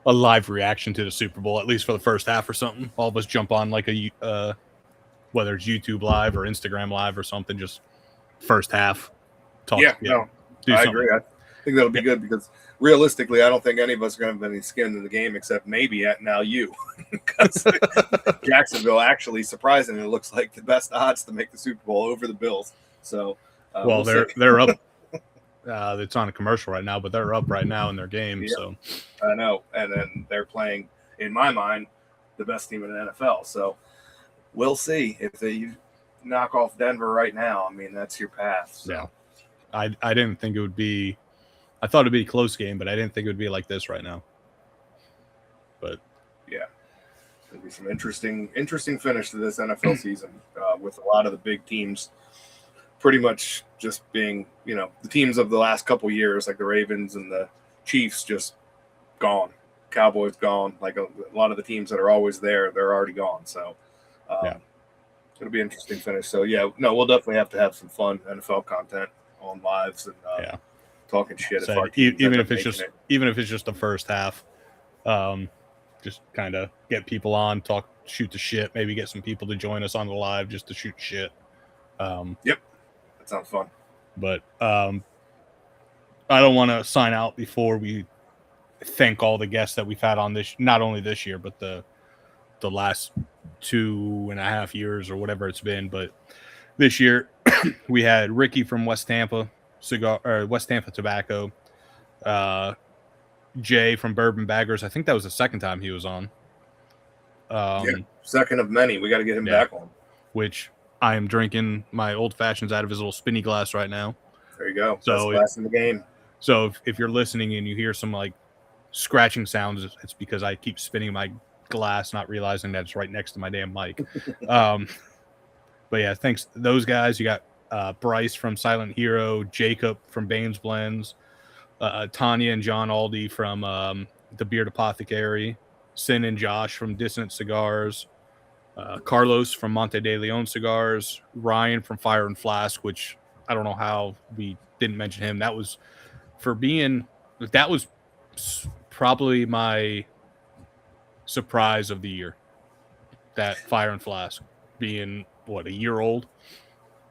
live reaction to the Super Bowl, at least for the first half or something. All of us jump on like a whether it's YouTube Live or Instagram Live or something, just first half talk. I agree. I think that'll be good because realistically, I don't think any of us are going to have any skin in the game except maybe now you. Because Jacksonville actually, surprisingly, looks like the best odds to make the Super Bowl over the Bills. So, they're up. It's on a commercial right now, but they're up right now in their game. Yeah, so I know, and then they're playing, in my mind, the best team in the NFL. So we'll see if they knock off Denver right now. I mean, that's your path. So. Yeah, I didn't think it would be. I thought it'd be a close game, but I didn't think it would be like this right now. But yeah, there'll be some interesting finish to this NFL season with a lot of the big teams pretty much just being, the teams of the last couple years, like the Ravens and the Chiefs, just gone. Cowboys gone. Like a lot of the teams that are always there, they're already gone. So it'll be an interesting finish. So we'll definitely have to have some fun NFL content on lives and talking shit. So even if it's just the first half, just kind of get people on, shoot the shit, maybe get some people to join us on the live just to shoot shit. Yep. That sounds fun. But I don't want to sign out before we thank all the guests that we've had on this, not only this year, but the last 2.5 years or whatever it's been. But this year we had Ricky from West Tampa Tobacco, Jay from Bourbon Baggers. I think that was the second time he was on. Second of many. We got to get him back on. Which I am drinking my old fashions out of his little spinny glass right now. There you go. So best glass in the game. So if you're listening and you hear some like scratching sounds, it's because I keep spinning my glass, not realizing that it's right next to my damn mic. But yeah, thanks to those guys. You got Bryce from Silent Hero, Jacob from Baines Blends, Tanya and John Aldi from the Beard Apothecary, Sin and Josh from Dissonant Cigars, Carlos from Monte de Leon Cigars, Ryan from Fire and Flask, which I don't know how we didn't mention him. That was probably my surprise of the year. That Fire and Flask being a year old.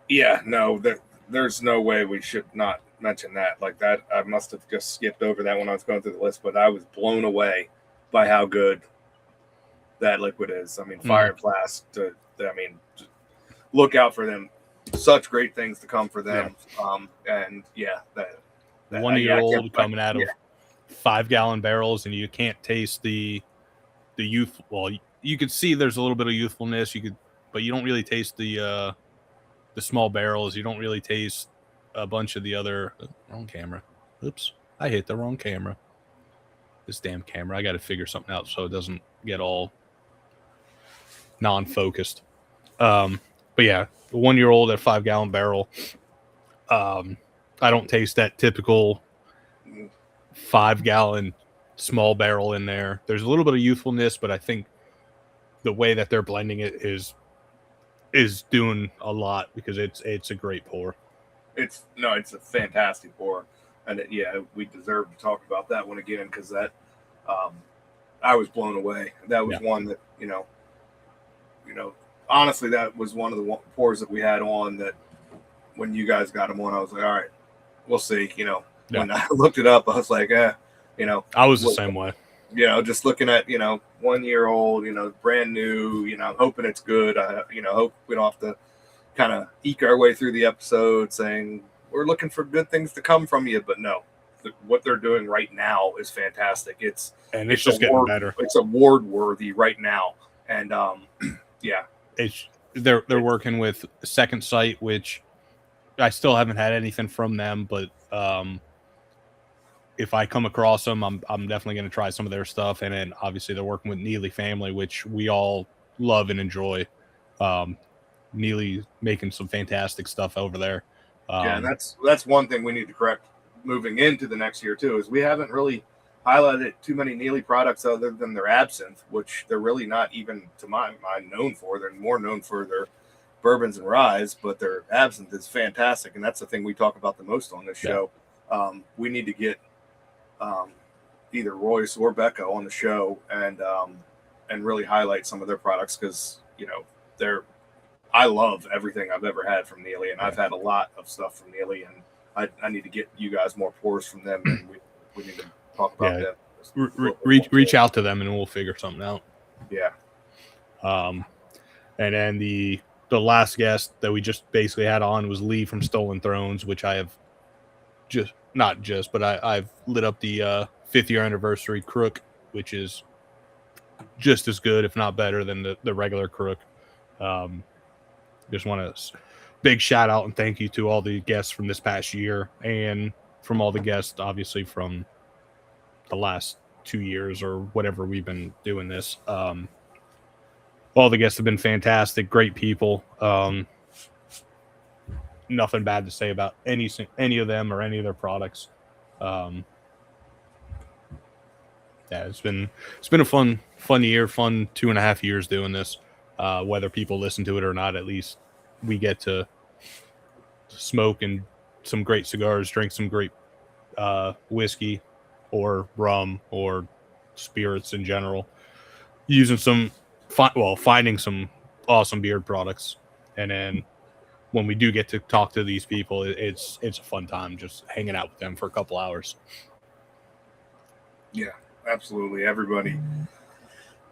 Yeah, no, there's no way we should not mention that. Like that, I must have just skipped over that when I was going through the list, but I was blown away by how good that liquid is. I mean, Fire and Flask, look out for them. Such great things to come for them. Yeah. that 1 year old coming out of 5-gallon barrels, and you can't taste the youth. Well, you could see there's a little bit of youthfulness. But you don't really taste the small barrels. You don't really taste a bunch of the other wrong camera. Oops, I hit the wrong camera. This damn camera. I got to figure something out so it doesn't get all non-focused. But yeah, the 1 year old at 5-gallon barrel. I don't taste that typical 5-gallon small barrel in there. There's a little bit of youthfulness, but I think the way that they're blending it is doing a lot because it's a great pour. It's a fantastic pour, and we deserve to talk about that one again because that I was blown away. That was one that honestly that was one of the pours that we had on that when you guys got them on, I was like, all right, we'll see. When I looked it up, I was like, I was the same way. Just looking at 1 year old, brand new, hoping it's good. Hope we don't have to kind of eke our way through the episode saying we're looking for good things to come from you, but no, what they're doing right now is fantastic. It's just getting better. It's award worthy right now, and they're working with Second Sight, which I still haven't had anything from them, but if I come across them, I'm definitely going to try some of their stuff. And then obviously they're working with Neely Family, which we all love and enjoy. Neely making some fantastic stuff over there. And that's one thing we need to correct moving into the next year too, is we haven't really highlighted too many Neely products other than their absinthe, which they're really not even, to my mind, known for. They're more known for their bourbons and ryes, but their absinthe is fantastic, and that's the thing we talk about the most on this show. We need to get either Royce or Becca on the show and really highlight some of their products, because I love everything I've ever had from Neely, and I've had a lot of stuff from Neely, and I need to get you guys more pours from them, and we need to talk about them. Reach out to them and we'll figure something out. Yeah. And then the last guest that we just basically had on was Lee from Stolen Thrones, which I have I've lit up the 5th year anniversary Crook, which is just as good, if not better, than the regular Crook. Just want to big shout out and thank you to all the guests from this past year, and from all the guests, obviously, from the last 2 years or whatever we've been doing this. All the guests have been fantastic, great people. Nothing bad to say about any of them or any of their products. It's been a fun year, fun 2.5 years doing this. Whether people listen to it or not, at least we get to smoke and some great cigars, drink some great whiskey or rum or spirits in general, using finding some awesome beard products. And then when we do get to talk to these people, it's a fun time just hanging out with them for a couple hours. Yeah, absolutely. Everybody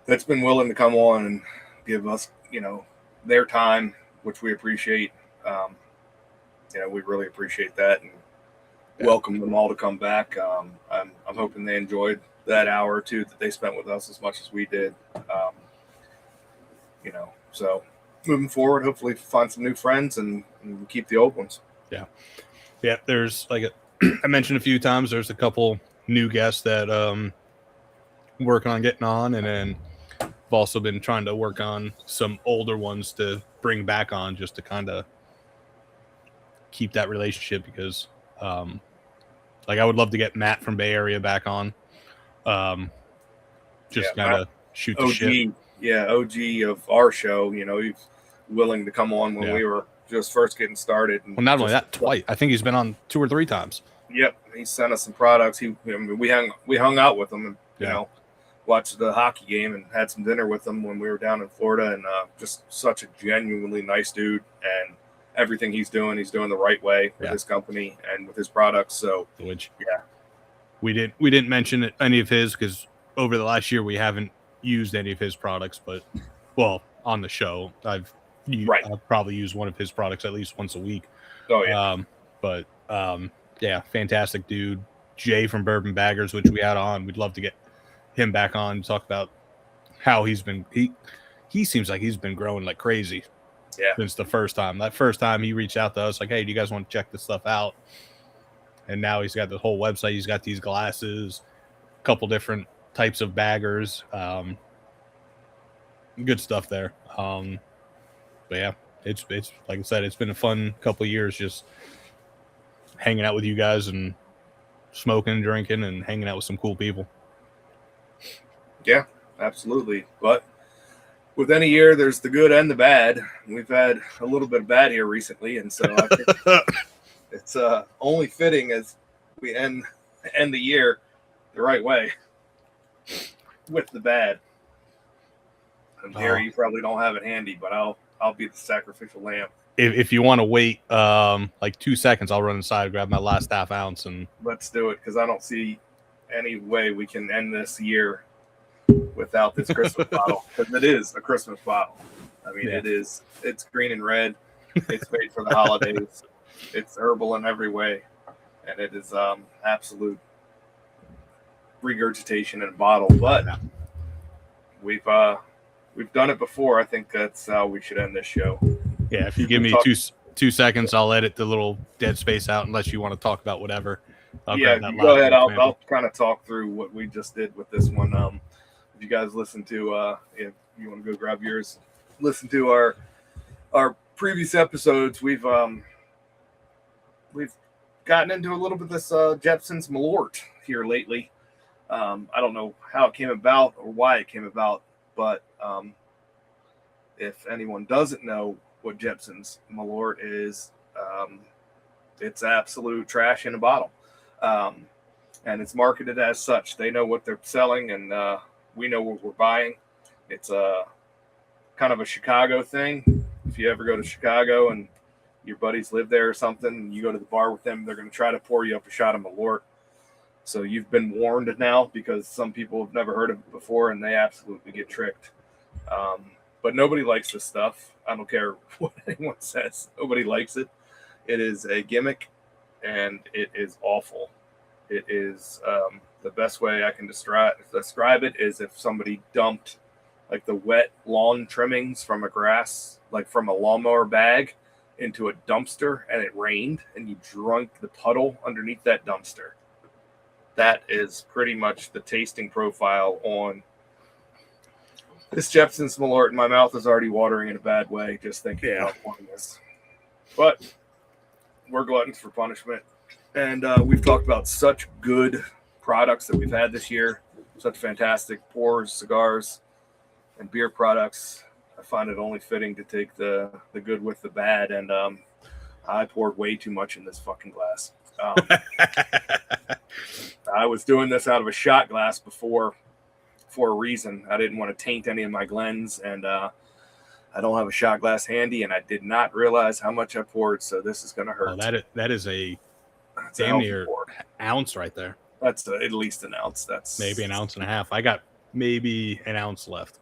that's been willing to come on and give us, their time, which we appreciate. We really appreciate that, and welcome them all to come back. I'm hoping they enjoyed that hour or two that they spent with us as much as we did. So moving forward, hopefully find some new friends and keep the old ones. Yeah. There's I mentioned a few times, there's a couple new guests that working on getting on, and then I've also been trying to work on some older ones to bring back on, just to kind of keep that relationship, because I would love to get Matt from Bay Area back on, just kind of shoot the shit. Yeah, OG of our show. He's willing to come on when we were just first getting started. And not only that, twice. I think he's been on 2 or 3 times. Yep, he sent us some products. We hung out with him, and watched the hockey game and had some dinner with him when we were down in Florida. And just such a genuinely nice dude, and everything he's doing the right way with his company and with his products. So, we didn't mention any of his, because over the last year we haven't used any of his products, but on the show I've probably used one of his products at least once a week. Fantastic dude. Jay from Bourbon Baggers, which we had on, we'd love to get him back on to talk about how he seems like he's been growing like crazy since the first time. That first time he reached out to us like, hey, do you guys want to check this stuff out? And now he's got the whole website. He's got these glasses, a couple different types of baggers, good stuff there. It's like I said, it's been a fun couple of years just hanging out with you guys and smoking and drinking and hanging out with some cool people. Yeah, absolutely. But with any year, there's the good and the bad. We've had a little bit of bad here recently, and so I think it's only fitting as we end the year the right way with the bad. And Gary, you probably don't have it handy, but I'll be the sacrificial lamb. If you want to wait 2 seconds, I'll run inside, grab my last half ounce, and let's do it, because I don't see any way we can end this year without this Christmas bottle, because it is a Christmas bottle. I mean, it's green and red. It's made for the holidays. It's herbal in every way, and it is absolute regurgitation in a bottle. But we've we've done it before. I think that's how we should end this show. Yeah, if you give me 2 seconds, I'll edit the little dead space out unless you want to talk about whatever. Go ahead. I'll kind of talk through what we just did with this one. If you guys listen to, if you want to go grab yours, listen to our previous episodes. We've gotten into a little bit of this Jeppson's Malort here lately. I don't know how it came about or why it came about, but if anyone doesn't know what Jeppson's Malort is, it's absolute trash in a bottle. And it's marketed as such. They know what they're selling, and we know what we're buying. It's a kind of a Chicago thing. If you ever go to Chicago and your buddies live there or something, and you go to the bar with them, they're going to try to pour you up a shot of Malort. So you've been warned now, because some people have never heard of it before, and they absolutely get tricked. But nobody likes this stuff. I don't care what anyone says. Nobody likes it. It is a gimmick, and it is awful. It is the best way I can describe it is if somebody dumped like the wet lawn trimmings from a grass, like from a lawnmower bag, into a dumpster, and it rained, and you drunk the puddle underneath that dumpster. That is pretty much the tasting profile on this Jeppson's Malort. My mouth is already watering in a bad way just thinking about pouring this. But we're gluttons for punishment. And we've talked about such good products that we've had this year, such fantastic pours, cigars, and beer products. I find it only fitting to take the good with the bad, and I poured way too much in this fucking glass. I was doing this out of a shot glass before for a reason. I didn't want to taint any of my Glens, and I don't have a shot glass handy, and I did not realize how much I poured, so this is going to hurt. Oh, that is a damn near ounce right there. That's at least an ounce. That's maybe an ounce and a half. I got maybe an ounce left.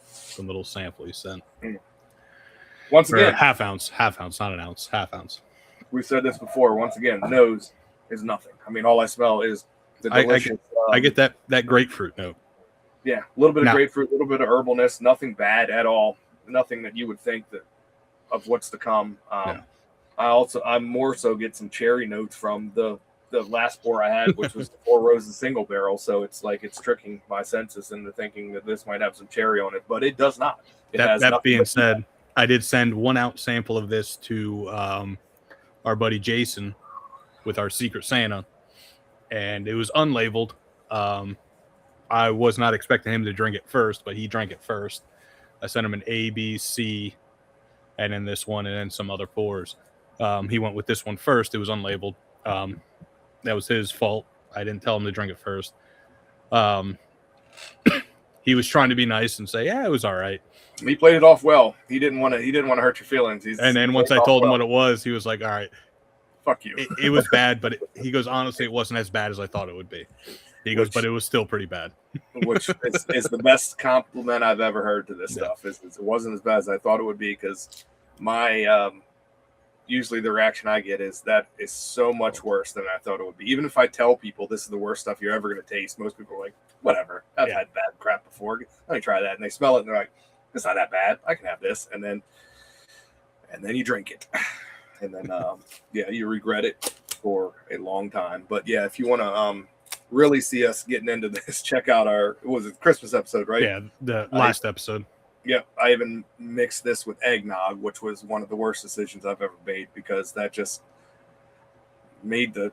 Some little sample you sent. Once again, half ounce, not an ounce, half ounce. We've said this before. Once again, nose is nothing. I mean, all I smell is the delicious. I get that grapefruit note. Yeah, a little bit of grapefruit, a little bit of herbalness. Nothing bad at all. Nothing that you would think that of what's to come. I more so get some cherry notes from the last pour I had, which was the Four Roses single barrel. So it's like it's tricking my senses into thinking that this might have some cherry on it, but it does not. That being said, I did send 1 ounce sample of this to our buddy Jason with our Secret Santa, and it was unlabeled. I was not expecting him to drink it first, but he drank it first. I sent him an A, B, C, and then this one, and then some other pours. He went with this one first. It was unlabeled. That was his fault. I didn't tell him to drink it first. He was trying to be nice and say, "Yeah, it was all right." He played it off well. He didn't want to hurt your feelings. And then once I told him what it was, he was like, "All right, fuck you." It was bad, but he goes, "Honestly, it wasn't as bad as I thought it would be." He goes, "But it was still pretty bad." Which is the best compliment I've ever heard to this stuff. It wasn't as bad as I thought it would be, because my usually the reaction I get is that is so much worse than I thought it would be. Even if I tell people this is the worst stuff you're ever going to taste, most people are like, whatever. I've had bad crap before. Let me try that. And they smell it and they're like, it's not that bad. I can have this. And then you drink it. And then, you regret it for a long time. But yeah, if you want to really see us getting into this, check out our, Christmas episode, right? Yeah, the last episode. Yeah, I even mixed this with eggnog, which was one of the worst decisions I've ever made, because that just made the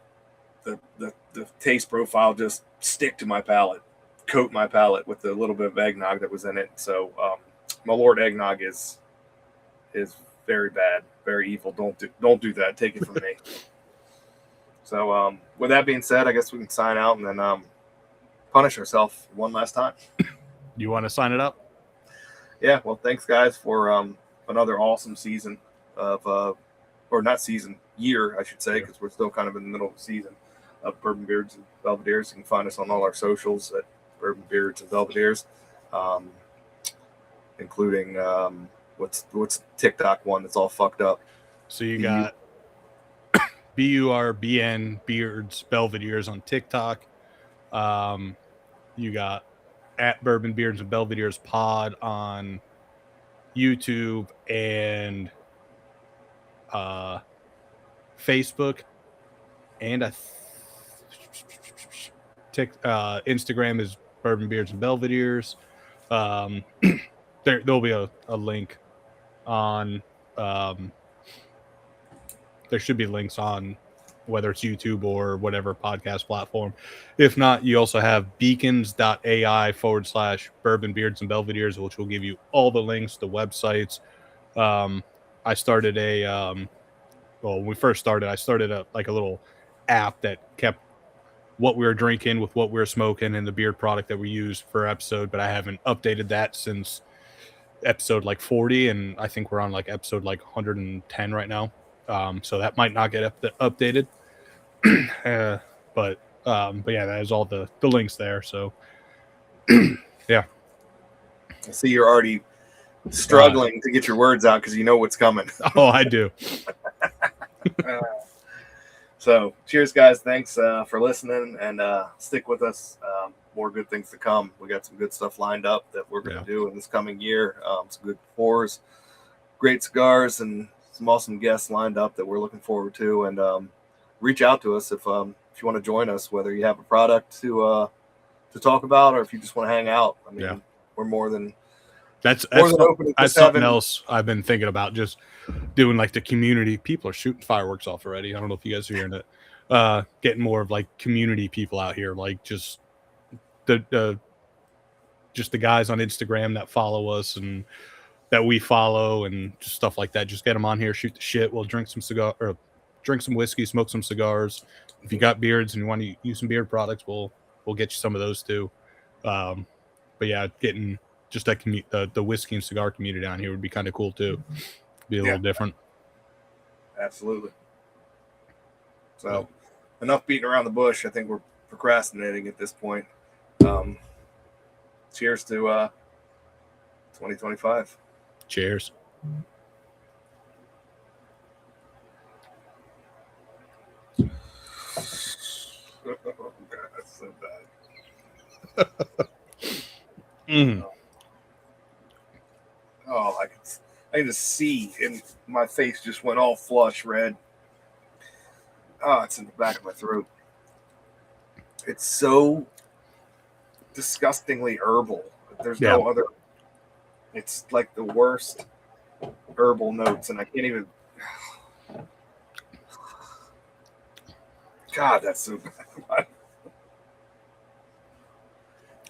taste profile just stick to my palate, coat my palate with the little bit of eggnog that was in it. So Malort eggnog is very bad, very evil. Don't do that. Take it from me. So with that being said, I guess we can sign out and then punish ourselves one last time. You want to sign it up? Yeah, well, thanks, guys, for another awesome season of, or not season, year, I should say, because we're still kind of in the middle of the season of Bourbon Beards and Belvederes. You can find us on all our socials at Bourbon Beards and Belvederes, including what's TikTok one that's all fucked up. So you got BURBN Beards Belvederes on TikTok. You got at Bourbon Beards and Belvederes Pod on YouTube and Facebook, and Instagram is Bourbon Beards and Belvederes. There'll be a link on. There should be links on whether it's YouTube or whatever podcast platform. If not, you also have beacons.ai/Bourbon Beards and Belvederes, which will give you all the links to websites. I started when we first started, I started a little app that kept what we were drinking with what we were smoking and the beard product that we used per episode, but I haven't updated that since episode 40, and I think we're on episode 110 right now. So that might not get updated. But yeah, that is all the links there. So yeah. I see you're already struggling to get your words out because you know what's coming. Oh, I do. So cheers, guys. Thanks for listening, and stick with us. More good things to come. We got some good stuff lined up that we're going to do in this coming year. Some good pours, great cigars, and some awesome guests lined up that we're looking forward to. And reach out to us if you want to join us, whether you have a product to talk about or if you just want to hang out. I mean, we're more than that's something else I've been thinking about, just doing the community. People are shooting fireworks off already. I don't know if you guys are hearing it. Getting more of community people out here, just the guys on Instagram that follow us and that we follow and just stuff like that. Just get them on here, shoot the shit. We'll drink some whiskey, smoke some cigars. If you got beards and you want to use some beard products, we'll get you some of those too. But yeah, getting just that the whiskey and cigar community down here would be kind of cool too. Be a little different. Absolutely. So enough beating around the bush. I think we're procrastinating at this point. Cheers to 2025. Cheers. Oh, God, that's so bad. Oh, I can just see, and my face just went all flush red. Oh, it's in the back of my throat. It's so disgustingly herbal. There's no other. It's like the worst herbal notes, and I can't even. God, that's so bad.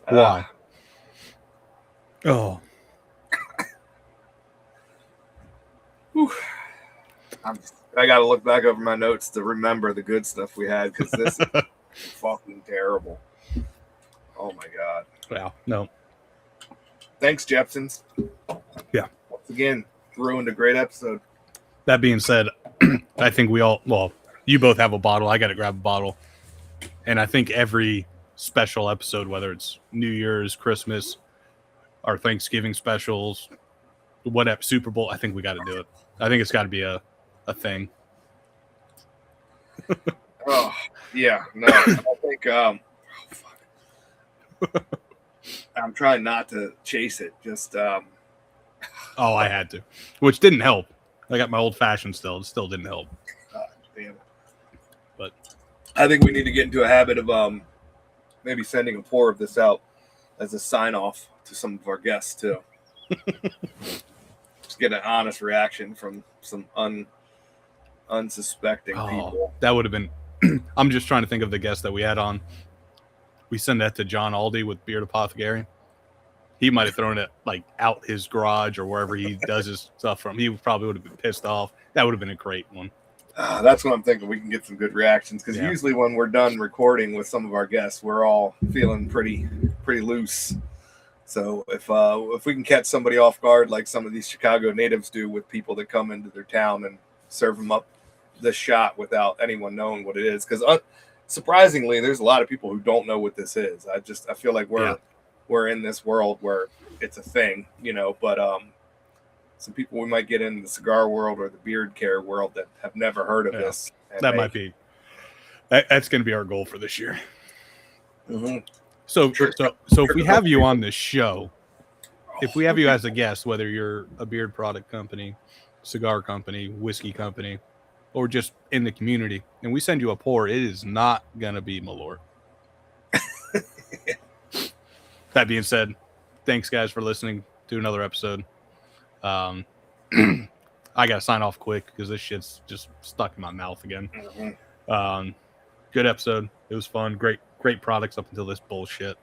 Why? Oh. I got to look back over my notes to remember the good stuff we had, because this is fucking terrible. Oh my God. Wow. No. Thanks, Jepsons. Yeah. Once again, ruined a great episode. That being said, I think you both have a bottle. I got to grab a bottle. And I think every special episode, whether it's New Year's, Christmas, our Thanksgiving specials, whatever, Super Bowl, I think we got to do it. I think it's got to be a thing. Oh, yeah. No, I think I'm trying not to chase it. Just I had to, which didn't help. I got my old fashioned still. It still didn't help. Damn it. But I think we need to get into a habit of maybe sending a pour of this out as a sign off to some of our guests too. Just get an honest reaction from some unsuspecting people. That would have been. I'm just trying to think of the guest that we had on. We send that to John Aldi with Beard Apothecary. He might have thrown it out his garage or wherever he does his stuff from. He probably would have been pissed off. That would have been a great one. That's what I'm thinking. We can get some good reactions, because usually when we're done recording with some of our guests, we're all feeling pretty loose. So if we can catch somebody off guard, like some of these Chicago natives do with people that come into their town and serve them up this shot without anyone knowing what it is, because surprisingly, there's a lot of people who don't know what this is. I feel like we're in this world where it's a thing, but some people we might get in the cigar world or the beard care world that have never heard of this. That might be. That's going to be our goal for this year. Mm-hmm. So if we have you on this show, if we have you as a guest, whether you're a beard product company, cigar company, whiskey company, or just in the community, and we send you a pour, it is not going to be Malort. That being said, thanks guys for listening to another episode. I got to sign off quick because this shit's just stuck in my mouth again. Good episode. It was fun. Great products up until this bullshit.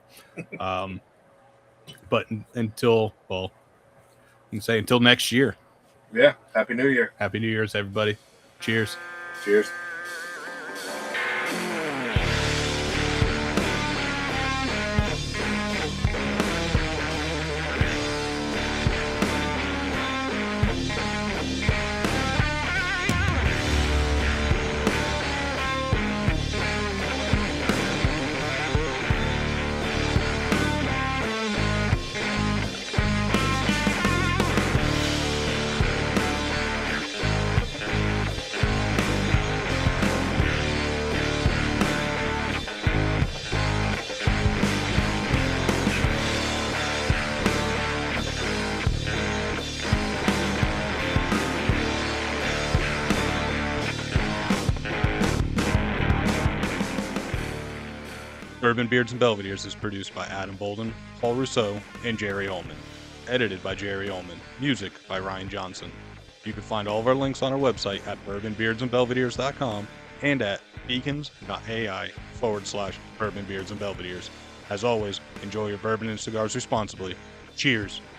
But until next year. Yeah. Happy New Year. Happy New Year's, everybody. Cheers. Cheers. Bourbon, Beards, and Belvederes is produced by Adam Bolden, Paul Rousseau, and Jerry Ullman. Edited by Jerry Ullman. Music by Ryan Johnson. You can find all of our links on our website at bourbonbeardsandbelvederes.com and at beacons.ai/Bourbon, Beards, and Belvederes. As always, enjoy your bourbon and cigars responsibly. Cheers.